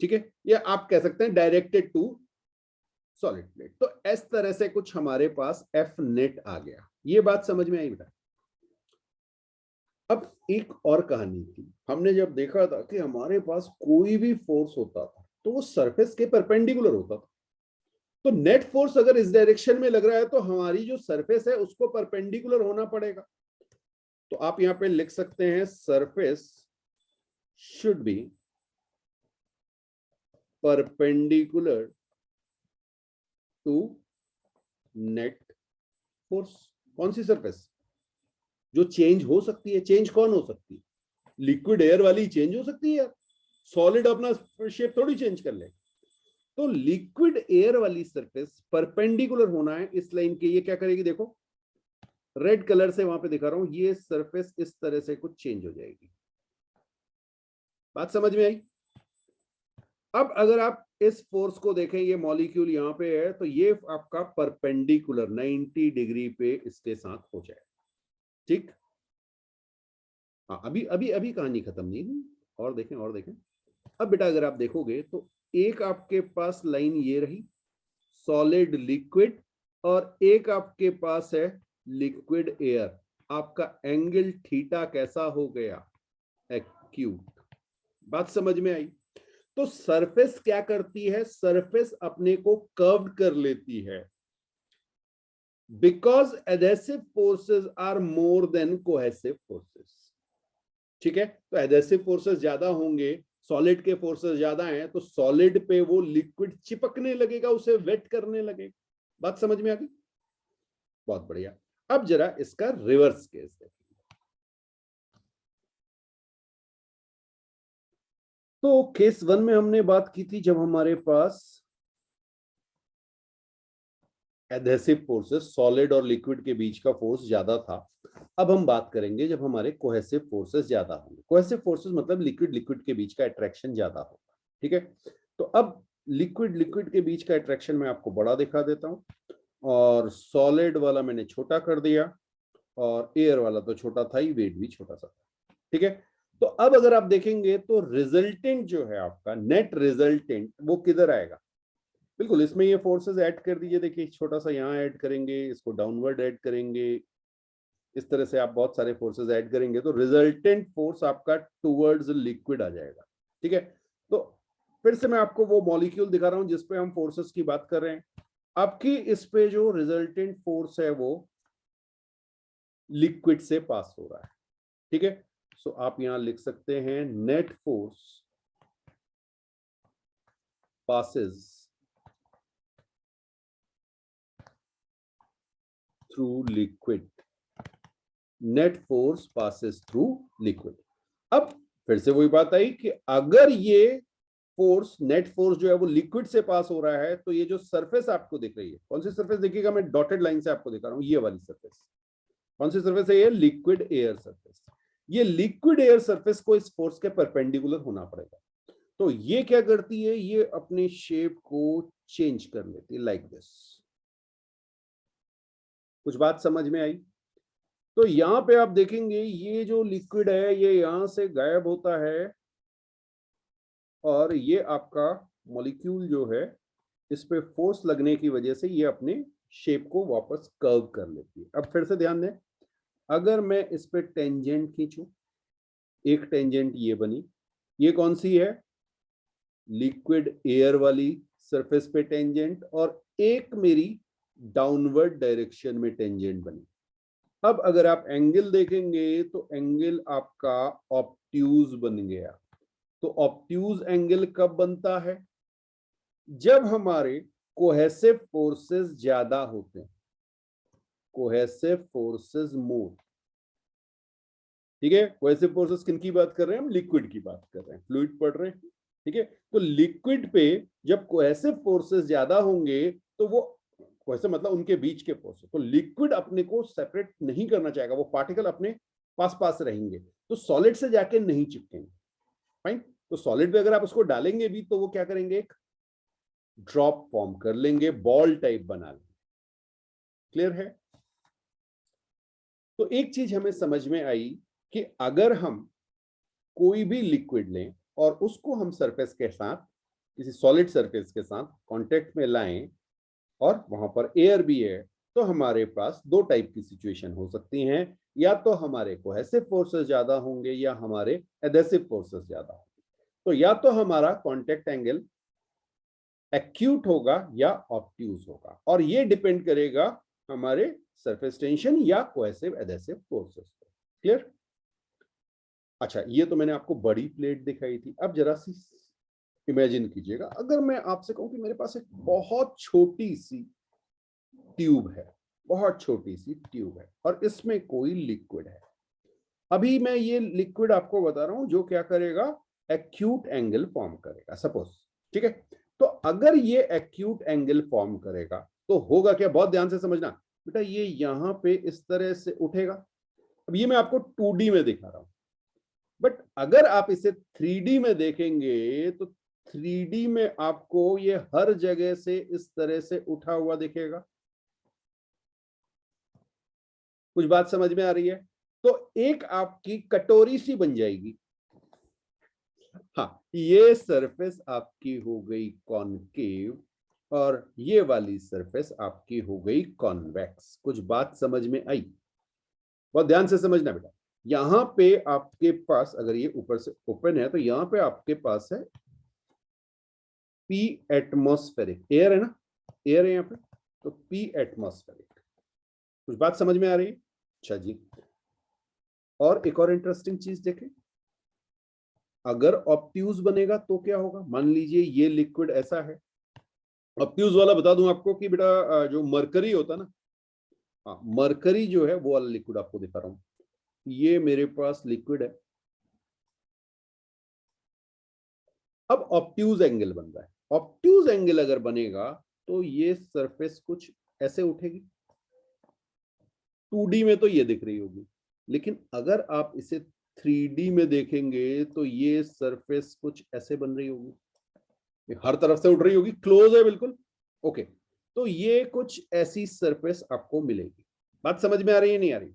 ठीक है। या आप कह सकते हैं डायरेक्टेड टू सॉलिड प्लेट। तो इस तरह से कुछ हमारे पास एफ नेट आ गया, ये बात समझ में आई बेटा। अब एक और कहानी थी, हमने जब देखा था कि हमारे पास कोई भी फोर्स होता था तो वो सरफेस के परपेंडिकुलर होता था। तो नेट फोर्स अगर इस डायरेक्शन में लग रहा है तो हमारी जो सरफेस है उसको परपेंडिकुलर होना पड़ेगा। तो आप यहां पे लिख सकते हैं surface should be perpendicular to net force. कौन सी सरफेस जो चेंज हो सकती है, चेंज कौन हो सकती है, लिक्विड एयर वाली चेंज हो सकती है यार, सॉलिड अपना शेप थोड़ी चेंज कर ले। तो लिक्विड एयर वाली सरफेस परपेंडिकुलर होना है इस लाइन के, ये क्या करेगी, देखो रेड कलर से वहां पे दिखा रहा हूं, ये सरफेस इस तरह से कुछ चेंज हो जाएगी। बात समझ में आई। अब अगर आप इस फोर्स को देखें, ये मॉलिक्यूल यहां पे है तो ये आपका परपेंडिकुलर 90 डिग्री पे इसके साथ हो जाए, ठीक। हाँ, अभी अभी अभी कहानी खत्म नहीं हुई, और देखें और देखें। अब बेटा अगर आप देखोगे तो एक आपके पास लाइन ये रही सॉलिड लिक्विड, और एक आपके पास है लिक्विड एयर। आपका एंगल थीटा कैसा हो गया? एक्यूट। बात समझ में आई? तो सरफेस क्या करती है? सरफेस अपने को कर्व्ड कर लेती है, because adhesive forces are more than cohesive forces. ठीक है, तो एडेसिव फोर्सेस ज्यादा होंगे, सॉलिड के फोर्सेस ज्यादा हैं, तो सॉलिड पे वो लिक्विड चिपकने लगेगा, उसे वेट करने लगेगा। बात समझ में आ गई? बहुत बढ़िया। अब जरा इसका रिवर्स केस देखिए। तो केस 1 में हमने बात की थी जब हमारे पास एडहेसिव फोर्सेस सॉलिड और लिक्विड के बीच का फोर्स ज्यादा था। अब हम बात करेंगे जब हमारे कोहेसिव फोर्सेस ज्यादा होंगे। कोहेसिव फोर्सेस मतलब लिक्विड लिक्विड के बीच का अट्रैक्शन ज्यादा होगा। ठीक है, तो अब लिक्विड लिक्विड के बीच का अट्रैक्शन मैं आपको बड़ा दिखा देता हूं, और सॉलिड वाला मैंने छोटा कर दिया, और एयर वाला तो छोटा था ही, वेट भी छोटा सा था। ठीक है, तो अब अगर आप देखेंगे तो रिजल्टेंट जो है आपका नेट रिजल्टेंट वो किधर आएगा? बिल्कुल इसमें ये फोर्सेस ऐड कर दीजिए। देखिए छोटा सा यहाँ ऐड करेंगे, इसको डाउनवर्ड ऐड करेंगे, इस तरह से आप बहुत सारे फोर्सेस ऐड करेंगे तो रिजल्टेंट फोर्स आपका टुवर्ड्स लिक्विड आ जाएगा। ठीक है, तो फिर से मैं आपको वो मॉलिक्यूल दिखा रहा हूं जिसपे हम फोर्सेस की बात कर रहे हैं। आपकी इस पे जो रिजल्टेंट फोर्स है वो लिक्विड से पास हो रहा है। ठीक है, सो आप यहां लिख सकते हैं net force passes through liquid. Net force passes through liquid. अब फिर से वही बात आई कि अगर ये फोर्स नेट फोर्स जो है वो लिक्विड से पास हो रहा है, तो ये जो सरफेस आपको दिख रही है, कौन सी सरफेस देखिएगा, मैं डॉटेड लाइन से आपको दिखा रहा हूं, ये वाली सरफेस। कौन सी सरफेस है ये? Liquid air surface. ये लिक्विड एयर सरफेस को इस फोर्स के परपेंडिकुलर होना पड़ेगा। तो ये क्या करती है? ये अपने शेप को चेंज कर लेती है लाइक दिस। कुछ बात समझ में आई? तो यहां पे आप देखेंगे ये जो लिक्विड है ये यहां से गायब होता है, और ये आपका मॉलिक्यूल जो है इस पे फोर्स लगने की वजह से ये अपने शेप को वापस कर्व कर लेती है। अब फिर से ध्यान दें, अगर मैं इस पे टेंजेंट खींचूं, एक टेंजेंट ये बनी, ये कौन सी है? लिक्विड एयर वाली सरफेस पे टेंजेंट, और एक मेरी डाउनवर्ड डायरेक्शन में टेंजेंट बनी। अब अगर आप एंगल देखेंगे तो एंगल आपका ऑब्ट्यूज बन गया। तो ऑब्ट्यूज एंगल कब बनता है? जब हमारे कोहेसिव फोर्सेस ज्यादा होते हैं, कोहेसिव फोर्सेस मोर। ठीक है, कोहेसिव फोर्सेस किन की बात कर रहे हैं? हम लिक्विड की बात कर रहे हैं, फ्लूइड पढ़ रहे हैं। ठीक है, तो लिक्विड पे जब कोहेसिव फोर्सेस ज्यादा होंगे तो वो कोहेसिव मतलब उनके बीच के फोर्सेस, तो लिक्विड अपने को सेपरेट नहीं करना चाहेगा, वो पार्टिकल अपने पास पास रहेंगे, तो सॉलिड से जाके नहीं चिपकेंगे। फाइन, तो सॉलिड पे अगर आप उसको डालेंगे भी तो वो क्या करेंगे? एक ड्रॉप फॉर्म कर लेंगे, बॉल टाइप बना लेंगे। क्लियर है? तो एक चीज हमें समझ में आई कि अगर हम कोई भी लिक्विड लें और उसको हम सरफेस के साथ, किसी सॉलिड सरफेस के साथ कांटेक्ट में लाएं, और वहां पर एयर भी है, तो हमारे पास दो टाइप की सिचुएशन हो सकती हैं। या तो हमारे कोहेसिव फोर्सेस ज्यादा होंगे या हमारे एडेसिव फोर्सेस ज्यादा होंगे। तो या तो हमारा कांटेक्ट एंगल एक्यूट होगा या ऑब्ट्यूज होगा, और ये डिपेंड करेगा हमारे सरफेस टेंशन या कोहेसिव एडेसिव फोर्सेस पर। क्लियर? अच्छा, ये तो मैंने आपको बड़ी प्लेट दिखाई थी। अब जरा सी इमेजिन कीजिएगा, अगर मैं आपसे कहूं कि मेरे पास एक बहुत छोटी सी ट्यूब है, बहुत छोटी सी ट्यूब है, और इसमें कोई लिक्विड है। अभी मैं ये लिक्विड आपको बता रहा हूं जो क्या करेगा? एक्यूट एंगल फॉर्म करेगा सपोज। ठीक है, तो अगर ये एक्यूट एंगल फॉर्म करेगा तो होगा क्या? बहुत ध्यान से समझना बेटा, ये यहां पे इस तरह से उठेगा। अब ये मैं आपको 2D में दिखा रहा हूं, बट अगर आप इसे 3D में देखेंगे तो 3D में आपको ये हर जगह से इस तरह से उठा हुआ दिखेगा। कुछ बात समझ में आ रही है? तो एक आपकी कटोरी सी बन जाएगी, हाँ, ये सरफेस आपकी हो गई कॉनकेव और ये वाली सरफेस आपकी हो गई कॉन्वेक्स। कुछ बात समझ में आई? बहुत ध्यान से समझना बेटा। यहां पे आपके पास अगर ये ऊपर से ओपन है तो यहां पे आपके पास है पी एटमॉस्फेरिक एयर, है ना, एयर है यहाँ पे, तो पी एटमॉस्फेरिक। कुछ बात समझ में आ रही है? अच्छा जी। और एक और इंटरेस्टिंग चीज देखें, अगर ऑब्ट्यूज बनेगा तो क्या होगा? मान लीजिए ये लिक्विड ऐसा है। ऑब्ट्यूज वाला बता दूं आपको कि बेटा जो मरकरी होता है ना, हाँ मरकरी जो है वो वाला लिक्विड आपको दिखा रहा हूं। ये मेरे पास लिक्विड है, अब ऑब्ट्यूज एंगल बन रहा है। ऑब्ट्यूज एंगल अगर बनेगा तो ये सरफेस कुछ ऐसे उठेगी, 2D में तो ये दिख रही होगी, लेकिन अगर आप इसे 3D में देखेंगे तो ये सरफेस कुछ ऐसे बन रही होगी, हर तरफ से उठ रही होगी, क्लोज है बिल्कुल। ओके, तो ये कुछ ऐसी सरफेस आपको मिलेगी। बात समझ में आ रही है नहीं आ रही?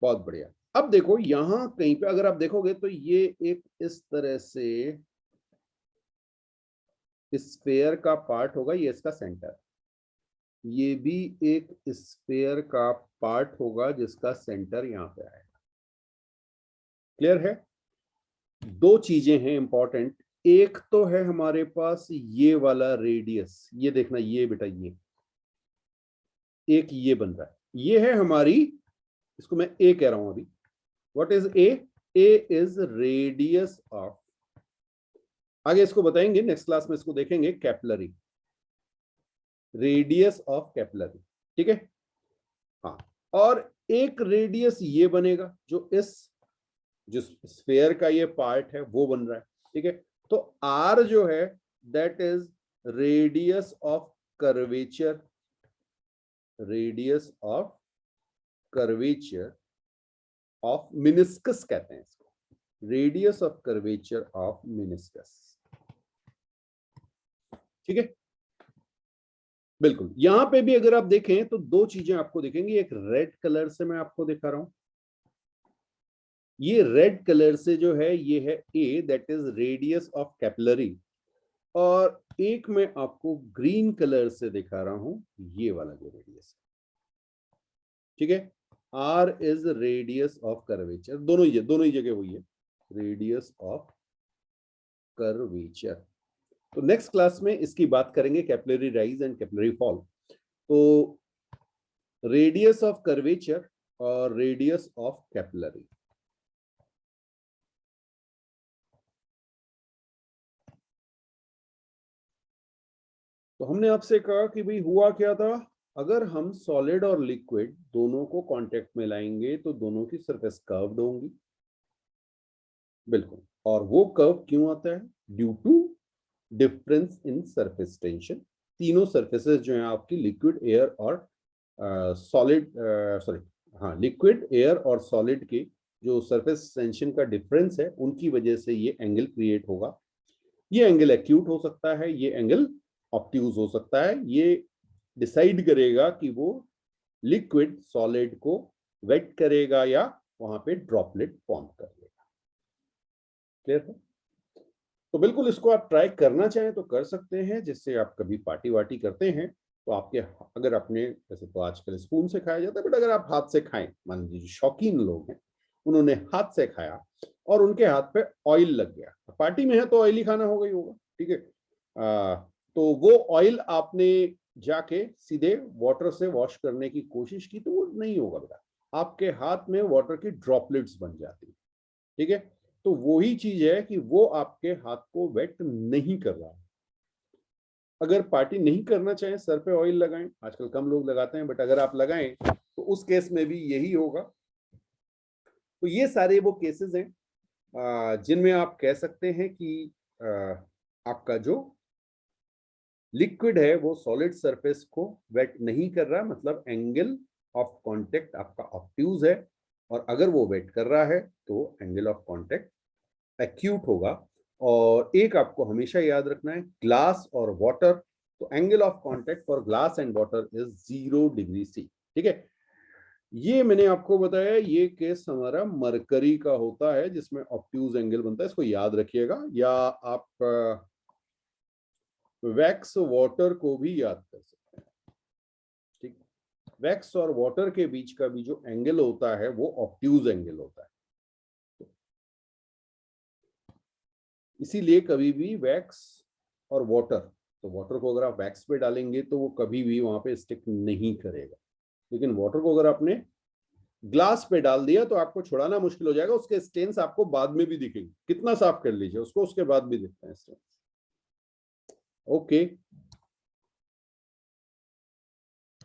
बहुत बढ़िया। अब देखो यहां कहीं पे अगर आप देखोगे तो ये एक इस तरह से स्फेयर का पार्ट होगा, ये इसका सेंटर, ये भी एक स्फेयर का पार्ट होगा जिसका सेंटर यहां पे आएगा। क्लियर है? दो चीजें हैं इंपॉर्टेंट, एक तो है हमारे पास ये वाला रेडियस, ये देखना, ये बेटा ये एक ये बन रहा है, ये है हमारी, इसको मैं ए कह रहा हूं अभी। What is a? A is radius of, आगे इसको बताएंगे नेक्स्ट क्लास में, इसको देखेंगे, कैपिलरी, रेडियस ऑफ कैपिलरी। ठीक है? हाँ, और एक रेडियस ये बनेगा जो इस, जो स्फेयर का ये पार्ट है वो बन रहा है। ठीक है? तो आर जो है that is radius of curvature, radius of curvature of meniscus कहते हैं इसको, radius of curvature of meniscus. ठीक है? बिल्कुल। यहां पे भी अगर आप देखें तो दो चीजें आपको दिखेंगी, एक रेड कलर से मैं आपको दिखा रहा हूं, ये रेड कलर से जो है ये है a, that is radius of capillary, और एक मैं आपको ग्रीन कलर से दिखा रहा हूं, ये वाला जो रेडियस है। ठीक है? R is radius of curvature, दोनों ही जगह हुई है, रेडियस ऑफ कर्वेचर। तो नेक्स्ट क्लास में इसकी बात करेंगे, capillary rise and capillary fall. तो रेडियस ऑफ कर्वेचर और रेडियस ऑफ कैपिलरी। तो हमने आपसे कहा कि भाई हुआ क्या था, अगर हम सॉलिड और लिक्विड दोनों को कांटेक्ट में लाएंगे तो दोनों की सरफेस कर्व्ड होंगी। बिल्कुल। और वो कर्व क्यों आता है? Due to difference in surface tension. तीनों सरफेसेस जो हैं आपकी, लिक्विड, एयर और सॉलिड, सॉरी हाँ, लिक्विड, एयर और सॉलिड के जो सरफेस टेंशन का डिफरेंस है उनकी वजह से ये एंगल क्रिएट होगा। ये एंगल एक्यूट हो सकता है, ये एंगल ऑब्ट्यूज हो सकता है। ये डिसाइड करेगा कि वो लिक्विड सॉलिड को वेट करेगा या वहां पे ड्रॉपलेट फॉर्म कर लेगा। क्लियर है? तो बिल्कुल इसको आप ट्राई करना चाहें तो कर सकते हैं, जिससे आप कभी पार्टी वार्टी करते हैं तो आपके, अगर आपने, वैसे तो आजकल स्पून से खाया जाता है, बट अगर आप हाथ से खाएं, मान लीजिए शौकीन लोग हैं, उन्होंने हाथ से खाया और उनके हाथ पे ऑयल लग गया, पार्टी में है तो ऑयली खाना हो गई होगा, ठीक है, तो वो ऑयल आपने जाके सीधे वाटर से वॉश करने की कोशिश की तो वो नहीं होगा बेटा, आपके हाथ में वाटर की ड्रॉपलेट्स बन जाती। ठीक है? तो वही चीज है कि वो आपके हाथ को वेट नहीं कर रहा है। अगर पार्टी नहीं करना चाहें, सर पे ऑयल लगाएं, आजकल कम लोग लगाते हैं, बट अगर आप लगाएं तो उस केस में भी यही होगा। तो ये सारे वो केसेस हैं जिनमें आप कह सकते हैं कि आपका जो लिक्विड है वो सॉलिड सरफेस को वेट नहीं कर रहा, मतलब एंगल ऑफ कांटेक्ट आपका ऑब्ट्यूज है, और अगर वो वेट कर रहा है तो एंगल ऑफ कांटेक्ट एक्यूट होगा। और एक आपको हमेशा याद रखना है, ग्लास और वाटर, तो angle of contact for glass and water is 0 degree C. ठीक है? ये मैंने आपको बताया, ये केस हमारा मरकरी का होता है जिसमें ऑब्ट्यूज एंगल बनता है, इसको याद रखिएगा। या आप वैक्स वाटर को भी याद कर सकते हैं, ठीक। वैक्स और वाटर के बीच का भी जो एंगल होता है वो ऑब्ट्यूज एंगल होता है। इसीलिए कभी भी वैक्स और वाटर, तो वाटर को अगर आप वैक्स पे डालेंगे तो वो कभी भी वहां पे स्टिक नहीं करेगा, लेकिन वाटर को अगर आपने ग्लास पे डाल दिया तो आपको छुड़ाना मुश्किल हो जाएगा। उसके स्टेन्स आपको बाद में भी दिखेंगे, कितना साफ कर लीजिए उसको, उसके बाद भी दिखते हैं स्टेन्स। ओके।